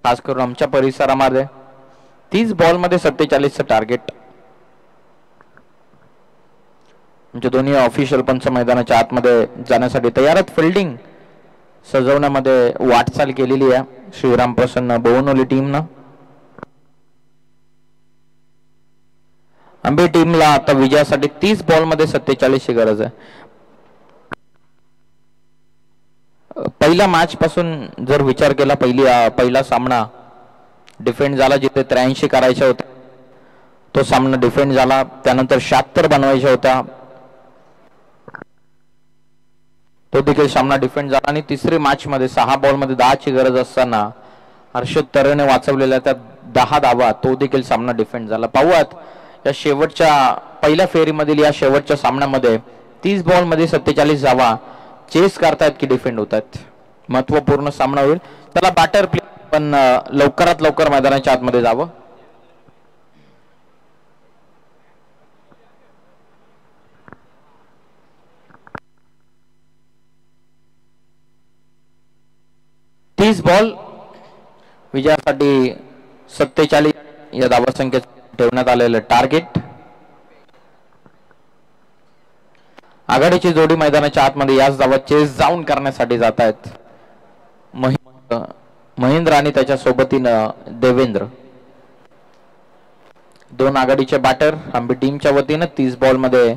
खास करून आमच्या परिसरामध्ये. 30 बॉल मध्ये 47चं टार्गेट. म्हणजे दोन्ही ऑफिशियल पंच मैदानाच्या आतमध्ये जाण्यासाठी तयार आहेत. फिल्डिंग सजवण्यामध्ये वाटचाल केलेली आहे श्रीराम प्रसन्न बोवनोली टीमनं. आंबे टीमला आता विजयासाठी 30 बॉल मध्ये 47ची गरज आहे. पहिल्या मॅच पासून जर विचार केला, पहिला सामना डिफेंड झाला जिथे 83 करायच्या होत्या, तो सामना डिफेंड झाला. त्यानंतर 76 बनवायच्या होत्या, तो देखील सामना डिफेंड झाला. आणि तिसरी मॅच मध्ये 6 बॉल मध्ये 10ची गरज असताना हर्षद तरेने वाचवलेल्या त्या 10 धावा, तो देखील सामना डिफेंड झाला. पाहूयात या शेवटच्या पहिल्या फेरीमधील या शेवटच्या सामन्यामध्ये 30 बॉल मध्ये 47 धावा चेस करतायत की डिफेंड होत आहेत. महत्वपूर्ण सामना होईल. त्याला बॅटर प्ले पण लवकरात लवकर मैदानाच्या आतमध्ये जावं. बॉल विजयासाठी 47 या धावसंख्येत ठेवण्यात आलेलं टार्गेट. आघाडीची जोडी मैदानाच्या आतमध्ये याच धावा चेस जाऊन करण्यासाठी जात आहेत. महेंद्र आणि त्याच्या सोबतीनं देवेंद्र. दोन आघाडीचे बॅटर आंबे टीमच्या वतीनं 30 बॉल मध्ये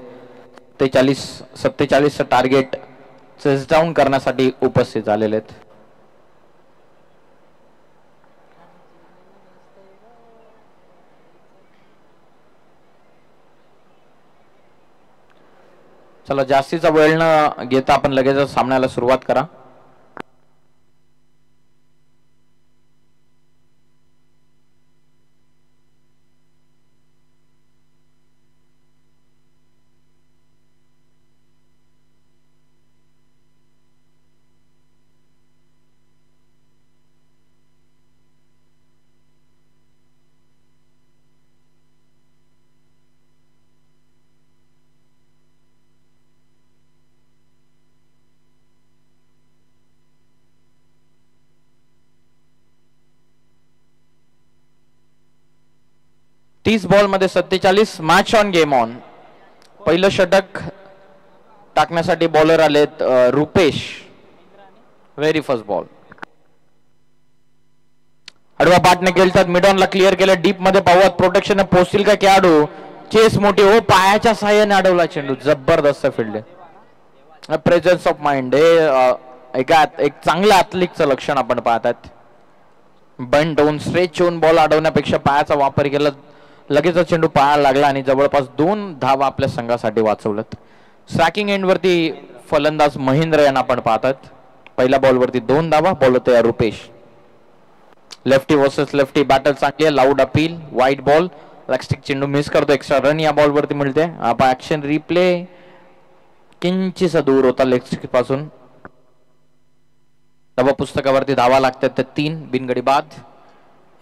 47 टार्गेट चेस डाऊन करण्यासाठी उपस्थित झालेले आहेत. चला जास्तीचा वेळ न घेता आपण लगेच सामन्याला सुरुवात करा. तीस बॉल मध्ये 47 मॅच ऑन गेम ऑन. पहिलं षटक टाकण्यासाठी बॉलर आलेत रुपेश. व्हेरी फर्स्ट बॉल आडवा बाटने खेळतात. मिड ऑनला क्लिअर केलं. डीप मध्ये पाहूयात प्रोटेक्शन पोहोचतील का खेळाडू. चेस मोठी हो पायाच्या साह्याने अडवला चेंडू. जबरदस्त फील्ड. प्रेझन्स ऑफ माइंड हे एक चांगल्या ॲथलीटचं लक्षण आपण पाहतात. बंड होऊन स्ट्रेच होऊन बॉल अडवण्यापेक्षा पायाचा वापर केला. लगेच चेंडू पायाला लागला आणि जवळपास 2 धावा आपल्या संघासाठी वाचवल्यात. स्ट्रायकिंग एंड वरती फलंदाज महेंद्र यांना आपण पाहतात. पहिल्या बॉल वरती 2 धावा. बॉल होते Rupesh. Lefty versus lefty battle चांगली आहे. Loud appeal. वाईट बॉल. लेगस्टिक चेंडू मिस करतो. एक्स्ट्रा रन या बॉल वरती मिळते. आपण ऍक्शन रिप्ले किंचिसा दूर होता लेगस्टिक पासून. धावा पुस्तकावरती धावा लागतात त्या 3 बिनगडी बाद.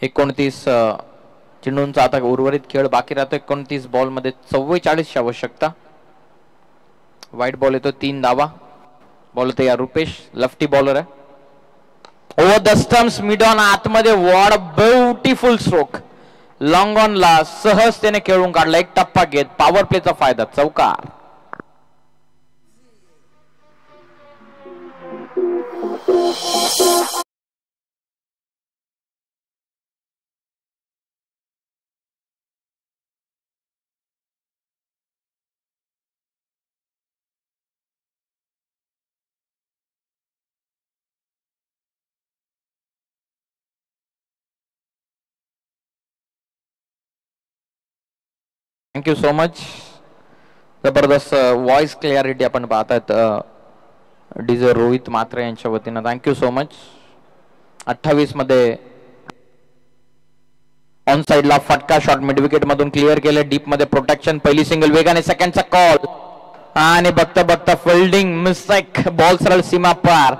29 चेंडूंचा आता उर्वरित खेळ बाकी राहतो. 29 बॉल मध्ये 44 ची आवश्यकता. वाईट बॉल येतो. 3 धावा. बॉल होते या रुपेश. लेफ्टी बॉलर आहे. Over the stumps mid on आतमध्ये. What a beautiful stroke. Long on ला सहजतेने खेळून काढला. एक टप्पा घेत पॉवर प्लेचा फायदा. चौकार. Thank you so much. जबरदस्त व्हॉइस क्लिअरिटी आपण पाहतात डीजे रोहित मात्रे यांच्या वतीनं. Thank you so much. 28 मध्ये ऑन साइडला फटका शॉट मिड विकेट मधून क्लिअर केले. डीप मध्ये प्रोटेक्शन. पहिली सिंगल वेगाने. सेकंडचा कॉल आणि बघता बघता फिल्डिंग मिस्टेक. बॉल सरळ सीमा पार.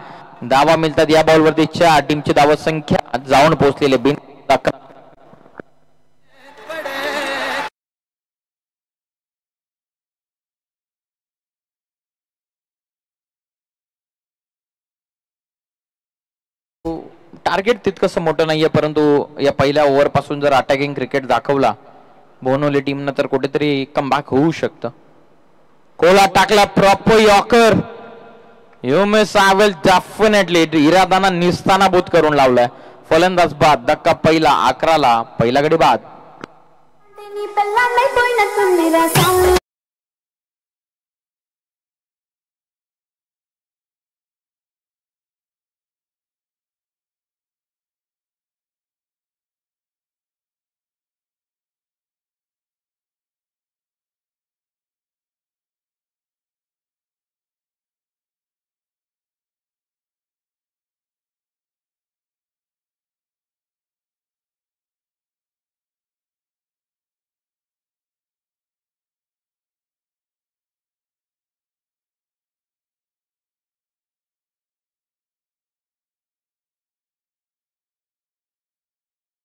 धावा मिळतात या बॉल वरती 4. टीमची धावा संख्या जाऊन पोहोचलेले बिन. टार्गेट तितकंसं मोठं नाहीये परंतु या पहिल्या ओव्हर पासून जर अटॅकिंग क्रिकेट दाखवला बोनोली टीमनं तर कुठेतरी कमबॅक होऊ शकतं. कोला टाकला. Proper yorker. You miss I will definitely. इरादाना निस्ताना बोध करून लावलाय. फलंदाज बाद. धक्का पहिला. 11ला पहिला गडी बाद.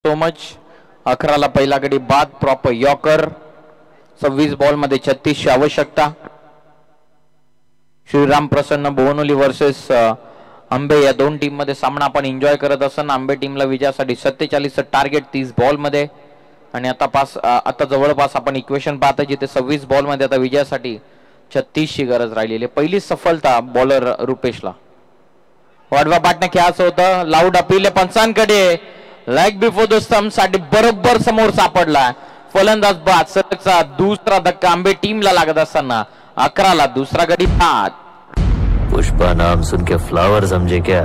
So much. 11ला पहिला गडी बाद. Proper yorker. 26 बॉल मध्ये 36 ची आवश्यकता. श्रीराम प्रसन्न बोनोली वर्सेस आंबे या 2 टीम मध्ये सामना आपण एन्जॉय करत असताना आंबे टीमला विजयासाठी 47 टार्गेट 30 बॉल मध्ये. आणि आता जवळपास आपण इक्वेशन पाहता जिथे 26 बॉल मध्ये आता विजयासाठी 36 ची गरज राहिलेली. पहिली सफलता बॉलर रुपेशला. वाडवा पाटणे खेळायचं होतं. लाऊड अपील पंचांकडे. लेग बिफोर द स्टंप साठी बरोबर समोर सापडला. फलंदाज बाद. सलगचा दुसरा धक्का आंबे टीमला लागत असताना 11ला दुसरा गडी बाद.
पुष्पा नाम सुन के फ्लावर समझे क्या?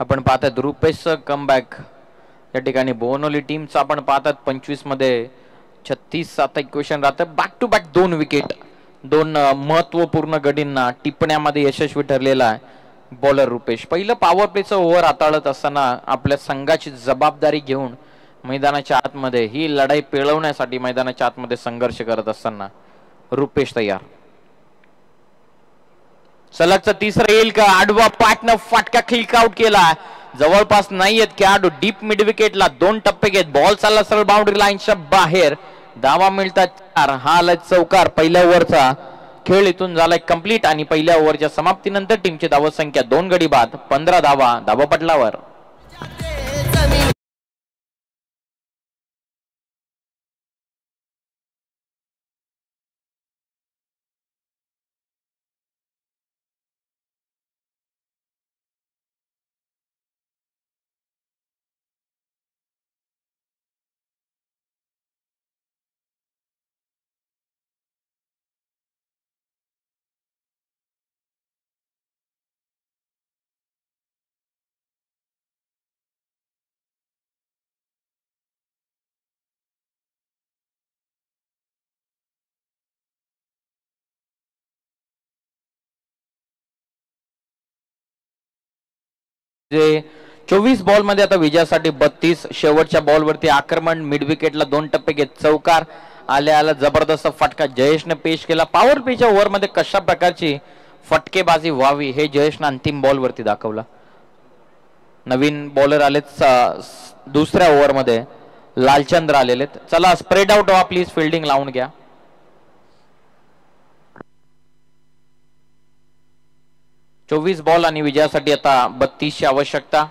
आपण पाहतात रुपेशचं कमबॅक या ठिकाणी बोनोली टीमचा आपण पाहतात 25 मध्ये 36 आता इक्वेशन राहतं. बॅक टू बॅक 2 विकेट, 2 महत्वपूर्ण गडींना टिपण्यामध्ये यशस्वी ठरलेला आहे बॉलर रुपेश. पहिलं पॉवर प्लेचं ओव्हर हाताळत असताना आपल्या संघाची जबाबदारी घेऊन मैदानाच्या आतमध्ये ही लढाई पेळवण्यासाठी मैदानाच्या आतमध्ये संघर्ष करत असताना रुपेश तयार. सलगचा तिसरा येईल का? आडवा पाटनं फटका क्लिक आउट केला. जवळपास नाहीयेत खेळाडू डीप मिड विकेटला 2 टप्पे घेत बॉल चालला सरळ बाउंड्री लाईनच्या बाहेर. धावा मिळतात 4. हा आला चौकार. पहिल्या ओव्हरचा खेळ इथून झालाय कंप्लीट आणि पहिल्या ओव्हरच्या समाप्तीनंतर टीमची धावा संख्या 2 गडी बाद, 15 धावा धावापटलावर. जे 24 बॉल मध्ये आता विजयासाठी 32. शेवटच्या बॉल वरती आक्रमण मिड विकेटला 2 टप्पे घेत चौकार. आल्या जबरदस्त फटका जयेशने पेश केला. पॉवर प्लेच्या ओव्हर मध्ये कशा प्रकारची फटकेबाजी व्हावी हे जयेशने अंतिम बॉल वरती दाखवला. नवीन बॉलर आलेत दुसऱ्या ओव्हर मध्ये लालचंद्र आलेले. चला स्प्रेड आउट व्हा प्लीज, फिल्डिंग लावून घ्या. 24 बॉल आणि विजयासाठी आता 32 ची आवश्यकता.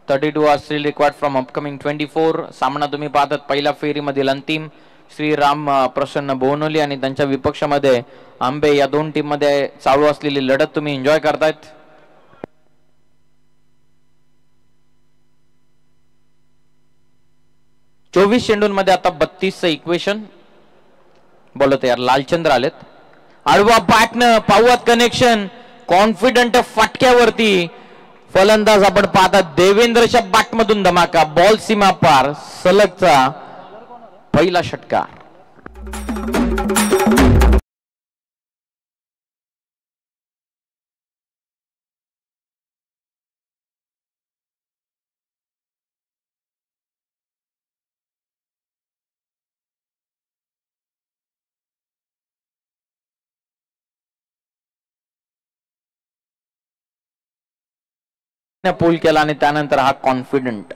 $32 are still required from upcoming 24. सामना तुम्ही पाहतात पहिल्या फेरीमधील अंतिम श्रीराम प्रसन्न बोनोली आणि त्यांच्या विपक्षामध्ये आंबे या 2 टीम मध्ये चालू असलेली लढत तुम्ही एन्जॉय करतायत. चोवीस चेंडूंमध्ये आता 32चं इक्वेशन. बॉल तयार. लालचंद्र आलेत. आडवा बॅटनं पावत कनेक्शन. कॉन्फिडंट फटक्यावरती फलंदाज आपण पाहतात देवेंद्रच्या बॅटमधून धमाका. बॉल सीमा पार. सलगचा पहिला षटकार. पूल केला आणि त्यानंतर हा कॉन्फिडंट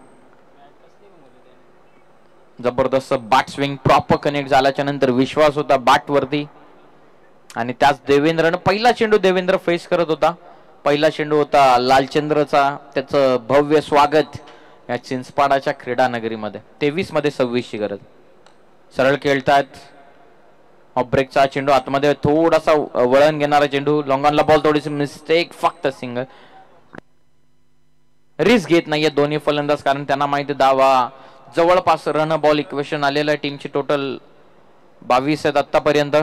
जबरदस्त बॅट स्विंग प्रॉपर कनेक्ट झाल्याच्या नंतर विश्वास होता बॅट वरती आणि त्याच देवेंद्रनं पहिला चेंडू देवेंद्र फेस करत होता. पहिला चेंडू होता लालचंद्रचा. त्याचं भव्य स्वागत या चिंचपाडाच्या क्रीडा नगरीमध्ये. 23 मध्ये 26 ची गरज. सरळ खेळतात. ऑफ ब्रेकचा चेंडू आतमध्ये थोडासा वळण घेणारा चेंडू. लॉंगॉनला बॉल थोडीशी मिस्टेक. फक्त सिंगल. रिस्क घेत नाहीये दोन्ही फलंदाज कारण त्यांना माहिती धावा जवळपास रन बॉल इक्वेशन आलेलं आहे. टीमची टोटल 22 आहेत आतापर्यंत.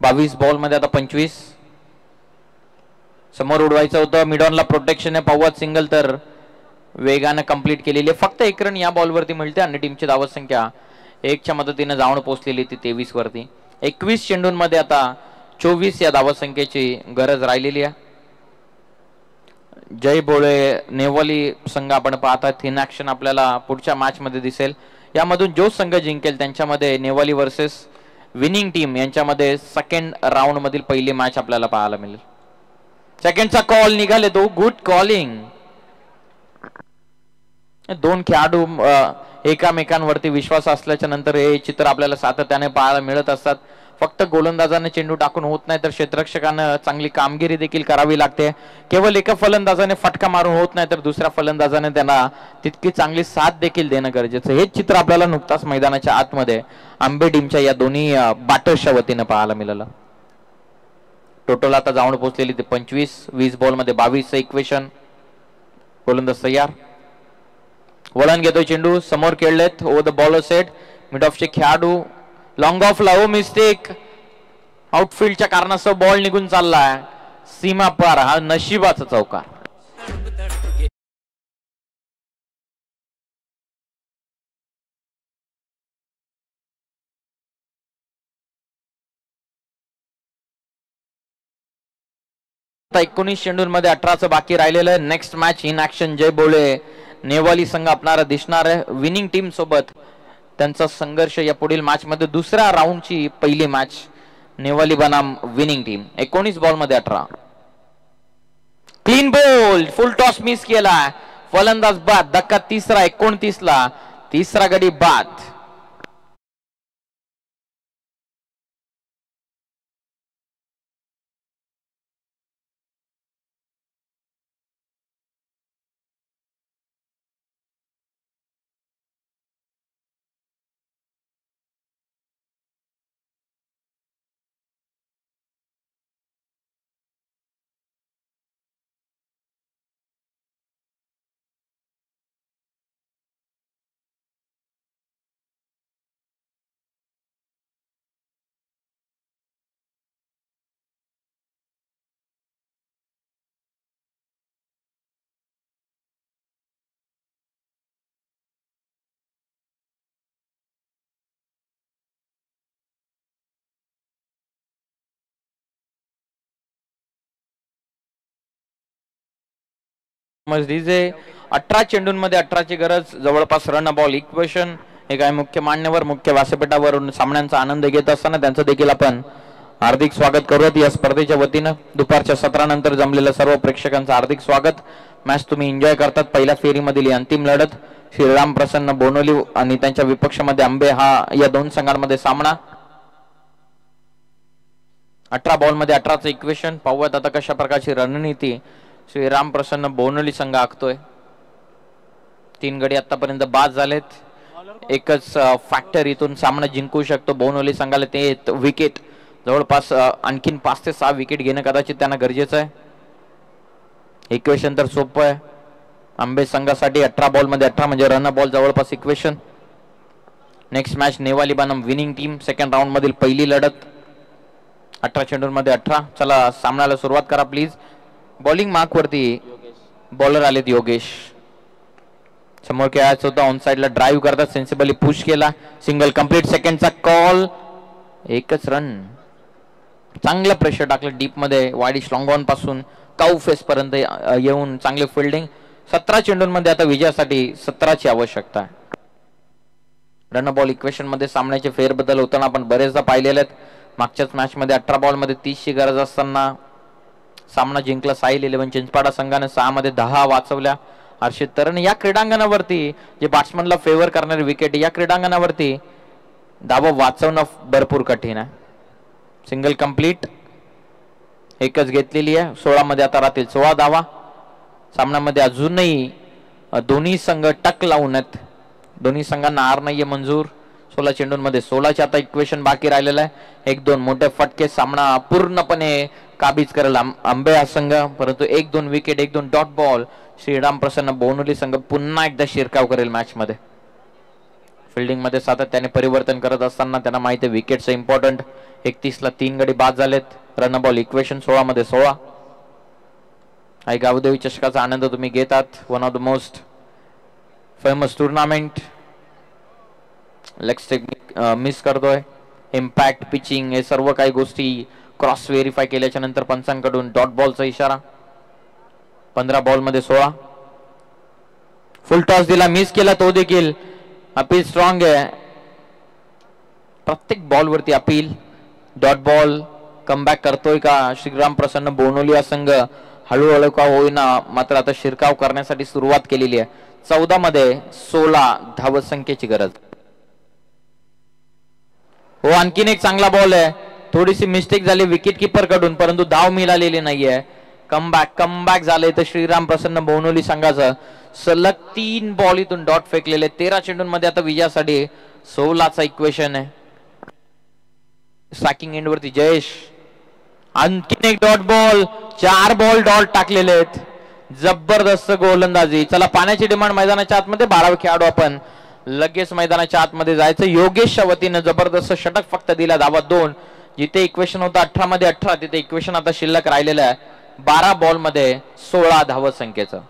बॉल मध्ये आता 25. समोर उडवायचं होतं. मिडॉनला प्रोटेक्शन आहे. पव्वात सिंगल तर वेगाने कंप्लीट केलेली. फक्त 1 रन या बॉल वरती मिळते आणि टीमची धावत संख्या 1 च्या मदतीने जाऊन पोहोचलेली ती 23 वरती. 21 चेंडूंमध्ये आता 24 या धावत संख्येची गरज राहिलेली आहे. जय भोळे नेवाली संघ आपण पाहतात. इन ऍक्शन आपल्याला पुढच्या मॅच मध्ये दिसेल. यामधून जो संघ जिंकेल त्यांच्यामध्ये नेवाली वर्सेस विनिंग टीम यांच्यामध्ये सेकंड राऊंड मधील पहिली मॅच आपल्याला पाहायला मिळेल. सेकंडचा कॉल निघाले तो गुड कॉलिंग. दोन खेळाडू एकामेकांवरती विश्वास असल्याच्या नंतर हे चित्र आपल्याला सातत्याने पाहायला मिळत असतात. फक्त गोलंदाजाने चेंडू टाकून होत नाही तर क्षेत्ररक्षकानं चांगली कामगिरी देखील करावी लागते. केवळ एका फलंदाजाने फटका मारून होत नाही तर दुसऱ्या फलंदाजाने त्यांना तितकी चांगली साथ देखील देणं गरजेचं. हे चित्र आपल्याला नुकताच मैदानाच्या आतमध्ये आंबे टीमच्या या दोन्ही बॅटर्सच्या वतीनं पाहायला मिळालं. टोटल आता जाऊन पोहोचलेली ते 25. 20 बॉल मध्ये 22 इक्वेशन. गोलंदाज तयार. वळण घेतोय चेंडू. समोर खेळलेत over the bowler set. Mid ऑफचे खेळाडू लॉंग ऑफ ला मिस्टेक. आउटफील्डच्या कारणास्तव बॉल निघून चाललाय सीमा पार. हा नशिबाचा चौकार. आता 19 चेंडूंमध्ये 18चं बाकी राहिलेलं आहे. नेक्स्ट मॅच इन ऍक्शन जय बोले नेवाली संघ आपणारा दिसणार आहे. विनिंग टीम सोबत त्यांचा संघर्ष या पुढील मॅच मध्ये. दुसऱ्या राऊंडची पहिली मॅच नेवाली बनाम विनिंग टीम. 19 बॉल मध्ये 18. Clean ball. फुल टॉस मिस केला. फलंदाज बाद. धक्का तिसरा. 29 ला तिसरा गडी बाद. डीजे 18 चेंडूंमध्ये 18ची गरज. जवळपास रन बॉल इक्वेशन. हे काय मुख्य मान्यवर मुख्य व्यासपीठावरून सामन्यांचा आनंद घेत असताना त्यांचं देखील आपण हार्दिक स्वागत करूयात या स्पर्धेच्या वतीनं. दुपारच्या सत्रानंतर जमलेल्या सर्व प्रेक्षकांचं हार्दिक स्वागत. मॅच तुम्ही एन्जॉय करतात. पहिल्या फेरीमधील अंतिम लढत श्रीराम प्रसन्न बोनोली आणि त्यांच्या विपक्षामध्ये आंबे हा या दोन संघांमध्ये सामना. 18 बॉल मध्ये 18चं इक्वेशन. पाहूयात आता कशा प्रकारची रणनीती श्रीराम प्रसन्न बोनोली संघ आखतोय. 3 गडी आतापर्यंत बाद झालेत. एकच फॅक्टर इथून सामना जिंकू शकतो बोनोली संघाला. ते विकेट जवळपास आणखीन 5 ते 6 विकेट घेणं कदाचित त्यांना गरजेचं आहे. इक्वेशन तर सोपं आहे. आंबे संघासाठी 18 बॉल मध्ये 18 म्हणजे रन बॉल जवळपास इक्वेशन. नेक्स्ट मॅच नेवाली बनाम विनिंग टीम. सेकंड राऊंड मधील पहिली लढत. 18 चेंडूंमध्ये 18. चला सामन्याला सुरुवात करा प्लीज. बॉलिंग मार्क वरती बॉलर आलेत योगेश. समोर खेळायचं होतं. ऑन साइडला ड्राईव्ह करतात. सेन्सिबली पुश केला. Single complete. सेकंडचा कॉल. एकच रन. चांगलं प्रेशर टाकलं डीप मध्ये. वाईडिश लॉंग ऑन पासून काऊ फेस पर्यंत येऊन चांगले फिल्डिंग. 17 चेंडूंमध्ये आता विजयासाठी 17ची आवश्यकता आहे. रन बॉल इक्वेशन मध्ये सामन्याचे फेरबदल होताना आपण बरेचदा पाहिलेले आहेत. मागच्याच मॅच मध्ये 18 बॉल मध्ये 30ची गरज असताना सामना जिंकला साहिल 11 चिंचपाडा संघाने. 6 मध्ये 10 वाचवल्या. हर्षित तरण या क्रीडांगणावरती जे बॅट्समनला फेवर करणारी विकेट या क्रीडांगणावरती धावा वाचवणं भरपूर कठीण आहे. Single complete. एकच घेतलेली आहे. 16 मध्ये आता राहतील 16 धावा. सामन्यामध्ये अजूनही दोन्ही संघ टक लावून आहेत. दोन्ही संघांना हार नाहीये मंजूर. 16 चेंडूंमध्ये 16चे आता इक्वेशन बाकी राहिलेलं आहे. 1-2 मोठे फटके सामना पूर्णपणे काबीज करेल आंबे हा संघ. परंतु 1-2 विकेट 1-2 डॉट बॉल श्रीराम प्रसन्न बोनोली संघ पुन्हा एकदा शिरकाव करेल मॅच मध्ये. फिल्डिंग मध्ये सातत्याने परिवर्तन करत असताना त्यांना माहिती आहे विकेटचं इम्पॉर्टंट. 31 ला 3 गडी बाद झालेत. Run ball equation. 16 मध्ये 16. आई गावदेवी चषकाचा आनंद तुम्ही घेतात. One of the most famous tournament. Leg stump मिस करतोय. इम्पॅक्ट पिचिंग हे सर्व काही गोष्टी क्रॉस व्हेरीफाय केल्याच्या नंतर पंचांकडून डॉट बॉलचा इशारा. 15 बॉल मध्ये 16. फुल टॉस दिला. मिस केला तो देखील. अपील स्ट्रॉंग आहे, प्रत्येक बॉल वरती अपील. डॉट बॉल कमबॅक करतोय का श्रीराम प्रसन्न बोनोली हा संघ? हळूहळू का होईना मात्र आता शिरकाव करण्यासाठी सुरुवात केलेली आहे. 14 मध्ये 16 धावत संख्येची गरज. हो, आणखीन एक चांगला बॉल आहे. थोडीशी मिस्टेक झाली विकेट किपर कडून, परंतु धाव मिळालेली नाहीये. कमबॅक झाले तर श्रीराम प्रसन्न बोनोली संघाचं सलग 3 बॉल इथून डॉट फेकलेले. 13 चेंडूंमध्ये आता विजयासाठी 16चा इक्वेशन आहे. स्ट्रायकिंग एंड वरती जयेश, आणखीन एक डॉट बॉल. 4 बॉल डॉट टाकलेले आहेत. जबरदस्त गोलंदाजी. चला, पाण्याची डिमांड मैदानाच्या आतमध्ये. 12 खेळाडू आपण लगेच मैदानाच्या आतमध्ये जायचं. योगेशच्या वतीनं जबरदस्त षटक फक्त दिला. धावा 2. जिथे इक्वेशन होता 18 मध्ये 18, तिथे इक्वेशन आता शिल्लक राहिलेलं आहे 12 बॉल मध्ये 16 धावत संख्येचं.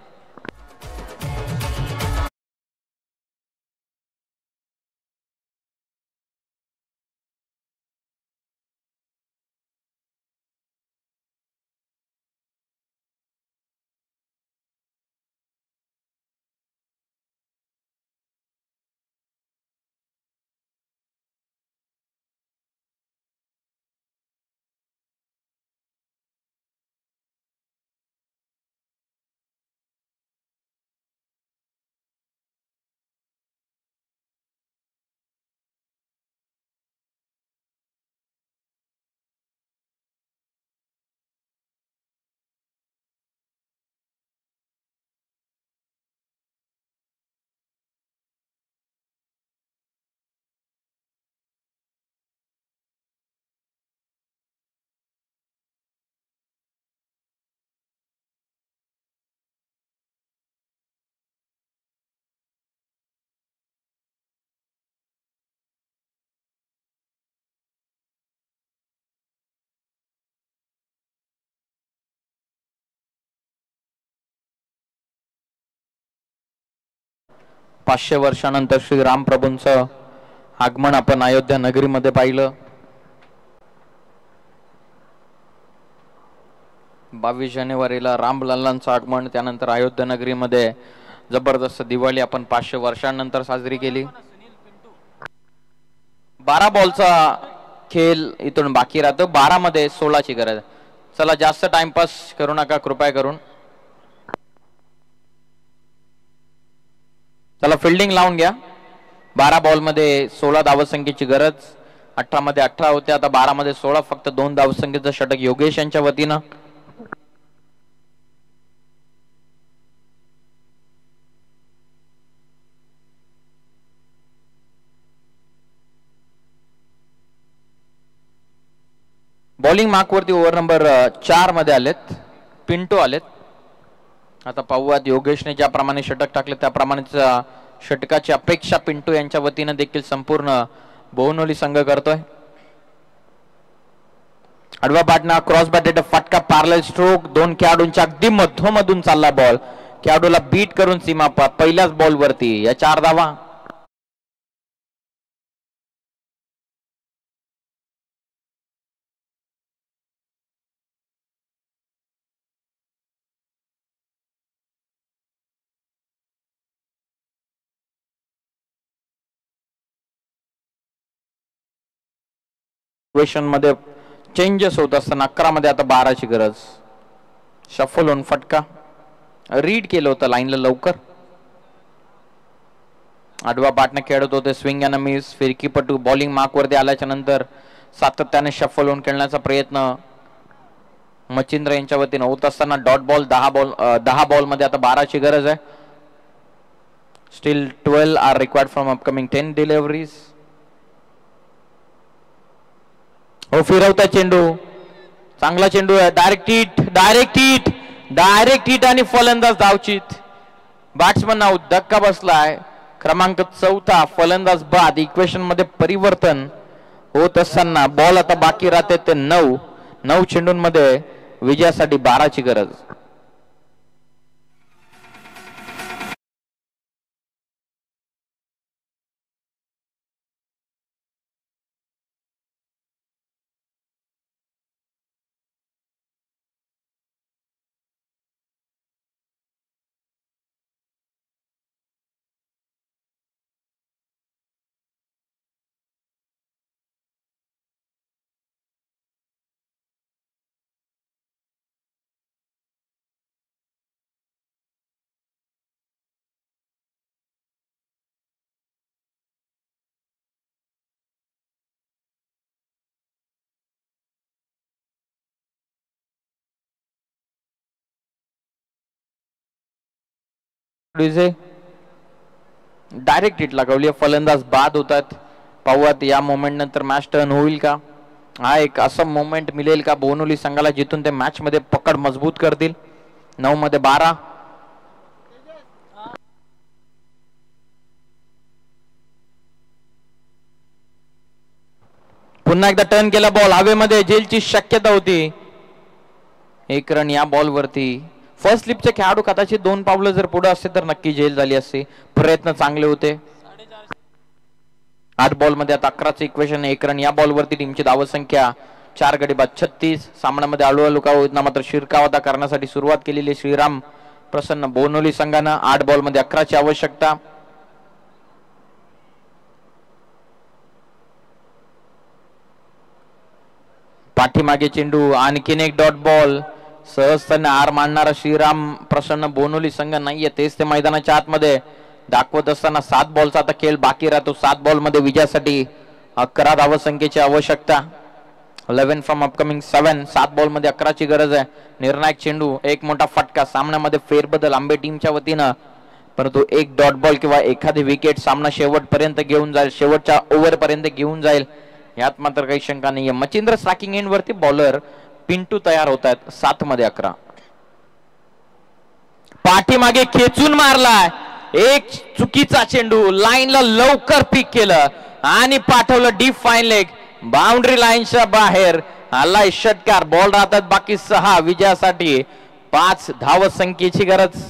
पाचशे वर्षानंतर श्री रामप्रभूंचं आगमन आपण अयोध्या नगरीमध्ये पाहिलं. 22 जानेवारीला रामलल्लांचं आगमन, त्यानंतर अयोध्या नगरीमध्ये जबरदस्त दिवाळी आपण 500 वर्षांनंतर साजरी केली. 12 बॉलचा खेळ इथून बाकी राहतो. 12 मध्ये 16 ची गरज. चला, जास्त टाइमपास करू नका कृपया करून. चला, फिल्डिंग लावून घ्या. 12 बॉल मध्ये 16 धावत संख्येची गरज. 18 मध्ये 18 होते, आता 12 मध्ये 16. फक्त 2 धावत संख्येचं षटक योगेश यांच्या वतीनं. बॉलिंग मार्क वरती ओव्हर नंबर 4 मध्ये आलेत पिंटो आलेत. आता पाहूयात योगेशने ज्याप्रमाणे षटक टाकले त्याप्रमाणेच षटकाची अपेक्षा पिंटो यांच्या वतीनं देखील संपूर्ण बोनोली संघ करतोय. आडवा बाटना क्रॉस बॅटेड फटका पॅरलल स्ट्रोक. 2 खेळाडूंच्या अगदी मधोमधून चालला बॉल. खेळाडूला बीट करून सीमा पहिल्याच बॉल वरती या 4 धावा. इक्वेशन मध्ये चेंजेस होत असताना 11 मध्ये आता 12 ची गरज. शफल होऊन फटका रीड केलं होतं लाईनला लवकर. आडवा बाटना खेळत होते. Swing and miss. फिरकीपटू बॉलिंग मार्क वरती आल्याच्या नंतर सातत्याने शफल होऊन खेळण्याचा प्रयत्न मचिंद्र यांच्या वतीनं होत असताना डॉट बॉल. 10 बॉल मध्ये आता 12 ची गरज आहे. Still 12 are required from upcoming 10 deliveries. हो, फिरवता चेंडू. चांगला चेंडू आहे. डायरेक्ट हिट आणि फलंदाज धावचित. Batsman out. धक्का बसलाय. क्रमांक 4 फलंदाज बाद. इक्वेशन मध्ये परिवर्तन होत असताना बॉल आता बाकी राहते ते 9 चेंडूंमध्ये विजयासाठी 12 ची गरज. डायरेक्ट हिट लगावली, फलंदाज बाद होतात. पाहूयात या मोमेंट नंतर मॅच टर्न होईल का. हा एक असं मोमेंट मिळेल का बोनोली संघाला जिथून ते मॅच मध्ये पकड मजबूत करतील. 9 मध्ये 12. पुन्हा एकदा टर्न केला बॉल हवेमध्ये, जेलची शक्यता होती. 1 रन या बॉल वरती. फर्स्ट स्लिपचे खेळाडू कदाचित 2 पावलं जर पुढे असते तर नक्की जेल झाली असती. प्रयत्न चांगले होते. 8 बॉल मध्ये आता 11चं इक्वेशन. 1 रन या बॉल वरती. टीमची धावसंख्या 4 गडी बाद 36. सामन्यामध्ये हळूहळू का होईना मात्र शिरकाव आता करण्यासाठी सुरुवात केलेली श्रीराम प्रसन्न बोनोली संघानं. 8 बॉल मध्ये 11ची आवश्यकता. पाठीमागे चेंडू, आणखीन एक डॉट बॉल. सहजतेने हार मानणारा श्रीराम प्रसन्न बोनोली संघ नाहीये. तेच ते मैदानाच्या आतमध्ये दाखवत असताना 7 बॉलचा आता खेळ बाकी राहतो. 7 बॉल मध्ये विजयासाठी 11 धावसंख्येची आवश्यकता. 11 फ्रॉम अपकमिंग 7. 7 बॉल मध्ये 11ची गरज आहे. निर्णायक चेंडू, एक मोठा फटका. सामन्यामध्ये फेरबदल आंबे टीमच्या वतीनं, परंतु एक डॉट बॉल किंवा एखादी विकेट सामना शेवटपर्यंत घेऊन जाईल, शेवटच्या ओव्हर पर्यंत घेऊन जाईल यात मात्र काही शंका नाहीये. मचिंद्र स्ट्रायकिंग एंड वरती बॉलर पिंटू तयार होत आहेत. 7 मध्ये 11. पाठीमागे खेचून मारलाय, एक चुकीचा चेंडू. लाईनला लवकर पिक केलं आणि पाठवलं डीप फाईन लेग. बाउंड्री लाईनच्या बाहेर आलाय षटकार. बॉल राहतात बाकी 6. विजयासाठी 5 धावसंख्येची गरज.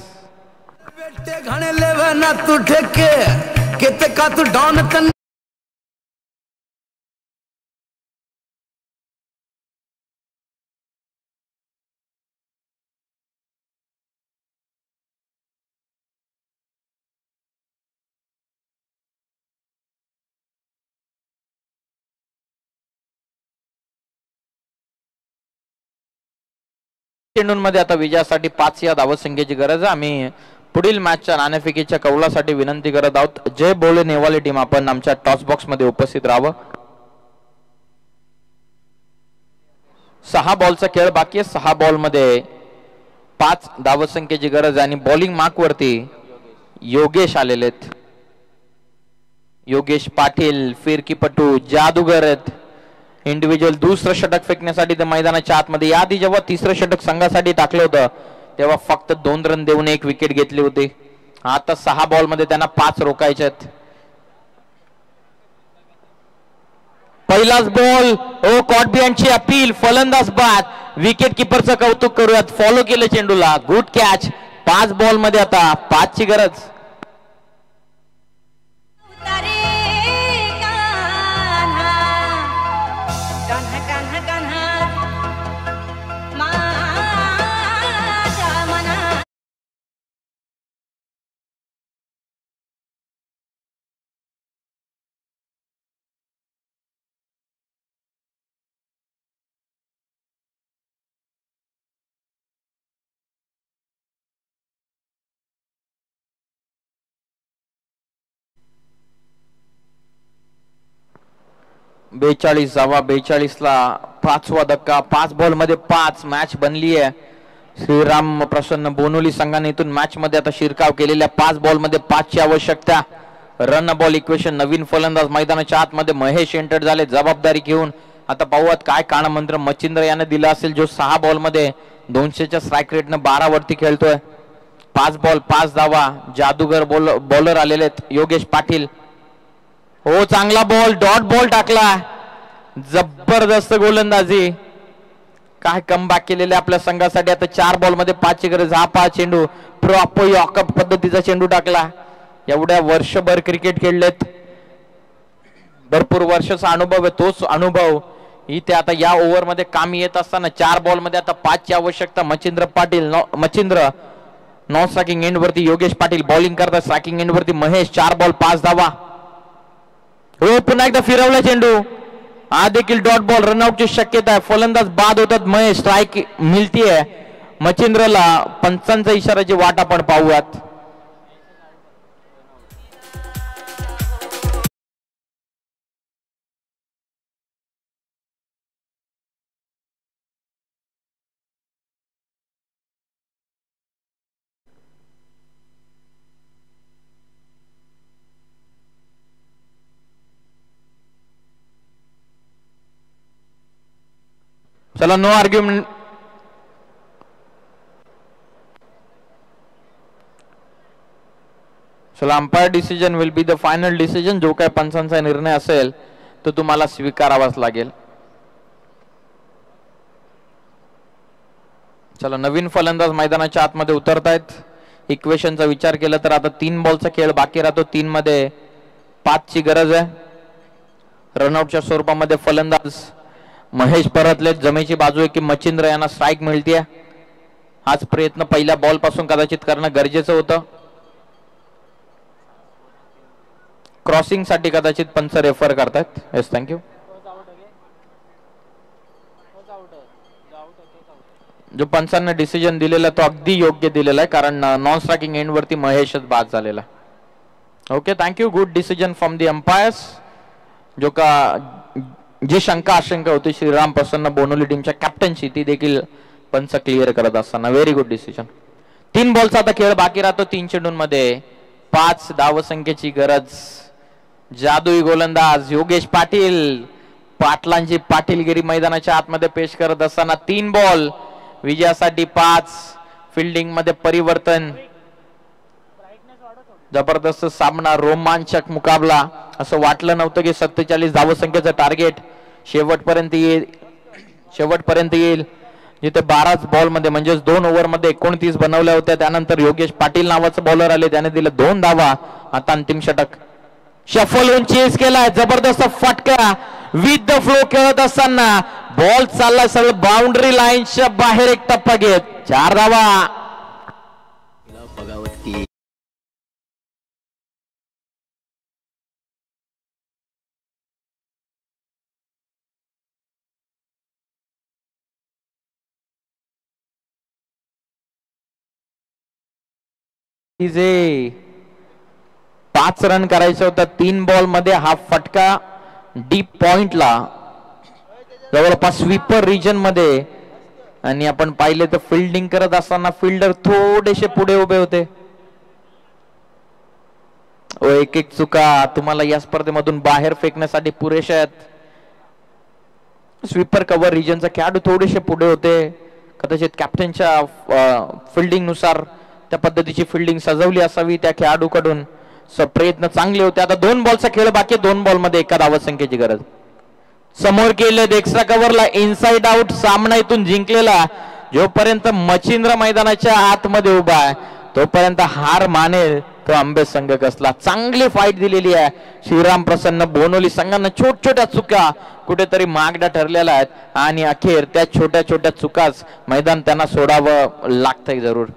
चेंडूंमध्ये आता विजयासाठी 5 या धावसंख्येची गरज आहे. आम्ही पुढील मॅचच्या नाणेफेकीच्या कौलासाठी विनंती करत आहोत. जय बोले नेवाले टीम आपण आमच्या टॉस बॉक्स मध्ये उपस्थित राहावं. 6 बॉलचा खेळ बाकी आहे. 6 बॉल मध्ये 5 धावसंख्येची गरज आहे आणि बॉलिंग मार्क वरती योगेश आलेले आहेत. योगेश पाटील फिरकीपटू जादूगर आहेत. इंडिव्हिज्युअल दुसरं षटक फेकण्यासाठी ते मैदानाच्या आतमध्ये. याआधी जेव्हा तिसरं षटक संघासाठी टाकलं होतं तेव्हा फक्त 2 रन देऊन 1 विकेट घेतली होती. आता 6 बॉल मध्ये त्यांना 5 रोखायचे आहेत. पहिलाच बॉल. ओ कॉटबियनची अपील. फलंदाज बाद. विकेट किपरचं कौतुक करूयात. फॉलो केलं चेंडूला. Good catch. 5 बॉल मध्ये आता 5 ची गरज. बेचाळीस जावा 42 ला 5वा धक्का. 5 बॉल मध्ये 5. मॅच बनली आहे. श्रीराम प्रसन्न बोनोली संघाने इथून मॅच मध्ये आता शिरकाव केलेल्या 5 बॉल मध्ये 5 ची आवश्यकता. Run ball equation. नवीन फलंदाज मैदानाच्या आतमध्ये महेश एंटर झाले जबाबदारी घेऊन. आता पाहूयात काय कानमंत्र मचिंद्र याने दिला असेल, जो 6 बॉल मध्ये 200च्या स्ट्राईक रेटनं 12 वरती खेळतोय. 5 बॉल 5 धावा. जादूगर बॉलर आलेले आहेत. योगेश पाटील. हो चांगला बॉल. डॉट बॉल टाकला. जबरदस्त गोलंदाजी. काय कमबॅक केलेले आपल्या संघासाठी. आता 4 बॉल मध्ये 5 ची गरज. हा 5 चेंडू प्रॉपर यॉकअप पद्धतीचा चेंडू टाकला. एवढ्या वर्षभर क्रिकेट खेळलेत, भरपूर वर्षाचा अनुभव आहे. तोच अनुभव इथे आता या ओव्हर मध्ये कामी येत असताना 4 बॉल मध्ये आता 5 ची आवश्यकता. मचिंद्र नॉन स्ट्रायकिंग एंड वरती योगेश पाटील बॉलिंग करतात. स्ट्रायकिंग एंड वरती महेश. 4 बॉल 5 धावा. हो पुन्हा एकदा फिरवला चेंडू. हा देखील डॉट बॉल. रनआउटची शक्यता आहे. फलंदाज बाद होतात. महेश. स्ट्राईक मिळतीये मचिंद्रला. पंचांचा इशाराची वाट आपण पाहूयात. चला नो आर्ग्युमेंट. चला umpire decision will be the final decision. जो काय पंचांचा निर्णय असेल तो तुम्हाला स्वीकारावाच लागेल. चला नवीन फलंदाज मैदानाच्या आतमध्ये उतरतायत. इक्वेशनचा विचार केला तर आता 3 बॉलचा खेळ बाकी राहतो. 3 मध्ये 5 ची गरज आहे. रनआउटच्या स्वरूपामध्ये फलंदाज महेश परतले. जमेची बाजू आहे की मच्छिंद्र यांना स्ट्राईक मिळते. हाच प्रयत्न पहिल्या बॉल पासून कदाचित करणं गरजेचं होतं. क्रॉसिंग साठी कदाचित पंच रेफर करतात. Yes thank you. जो पंचांना डिसिजन दिलेला तो अगदी योग्य दिलेला आहे कारण नॉन स्ट्रायकिंग एंड वरती महेशच बाद झालेला. Okay thank you. Good decision from the umpires. जो का जी शंका आशंका होती श्रीराम प्रसन्न बोनोली टीमच्या कॅप्टनची ती देखील पंच क्लिअर करत असताना व्हेरी गुड डिसिजन. 3 बॉलचा आता खेळ बाकी राहतो. 3 चेंडूंमध्ये 5 धावसंख्येची गरज. जादुई गोलंदाज योगेश पाटील पाटलांची पाटीलगिरी मैदानाच्या आतमध्ये पेश करत असताना 3 बॉल विजयासाठी 5. फिल्डिंग मध्ये परिवर्तन. जबरदस्त सामना, रोमांचक मुकाबला. असं वाटलं नव्हतं की 47 धावसंख्येचं टार्गेट शेवटपर्यंत येईल. जिथे 12 बॉल मध्ये म्हणजेच 2 ओव्हर मध्ये 29 बनवल्या होत्या. त्यानंतर योगेश पाटील नावाचं बॉलर आले. त्याने दिलं 2 धावा. आता अंतिम षटक. शफल होऊन चेस केलाय. जबरदस्त फटका विथ द फ्लो खेळत असताना बॉल चाललाय सगळं बाउंड्री लाईनच्या बाहेर. एक टप्पा घेत 4 धावा. इजे 5 रन करायचे होता 3 बॉल मध्ये. हा फटका डीप पॉइंटला जवळपास स्वीपर रिजन मध्ये. आणि आपण पाहिले तर फिल्डिंग करत असताना फिल्डर थोडेसे पुढे उभे होते. एक एक चुका तुम्हाला या स्पर्धेमधून बाहेर फेकण्यासाठी पुरेशा आहेत. स्वीपर कव्हर रिजनचा खेळाडू थोडेसे पुढे होते. कदाचित कॅप्टनच्या फिल्डिंग नुसार त्या पद्धतीची फिल्डिंग सजवली असावी त्या खेळाडूकडून. प्रयत्न चांगले होते. आता 2 बॉलचा खेळ बाकी. 2 बॉल मध्ये 1 धावसंख्येची गरज. समोर केले एक्स्ट्रा कव्हरला इनसाइड आउट. सामना इथून जिंकलेला. जोपर्यंत मच्छिंद्र मैदानाच्या आतमध्ये उभा आहे तोपर्यंत हार मानेल तो आंबे संघ कसला. चांगली फाईट दिलेली आहे श्रीराम प्रसन्न बोनोली संघांना. छोट्या चुका कुठेतरी मागडा ठरलेला आहेत आणि अखेर त्या छोट्या चुकाच मैदान त्यांना सोडावं लागतंय जरूर.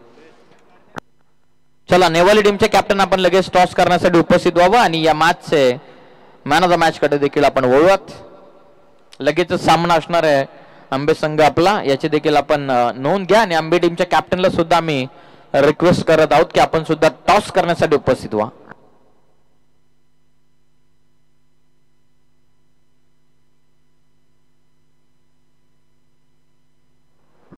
चला नेवाली टीमचे कॅप्टन आपण लगेच टॉस करण्यासाठी उपस्थित व्हावं आणि या मॅचचे मॅन ऑफ द मॅच कडे देखील आपण वळूयात. लगेच सामना असणार आहे आंबे संघ आपला. याची देखील आपण नोंद घ्या आणि आंबे टीमच्या कॅप्टनला सुद्धा आम्ही रिक्वेस्ट करत आहोत की आपण सुद्धा टॉस करण्यासाठी उपस्थित व्हा.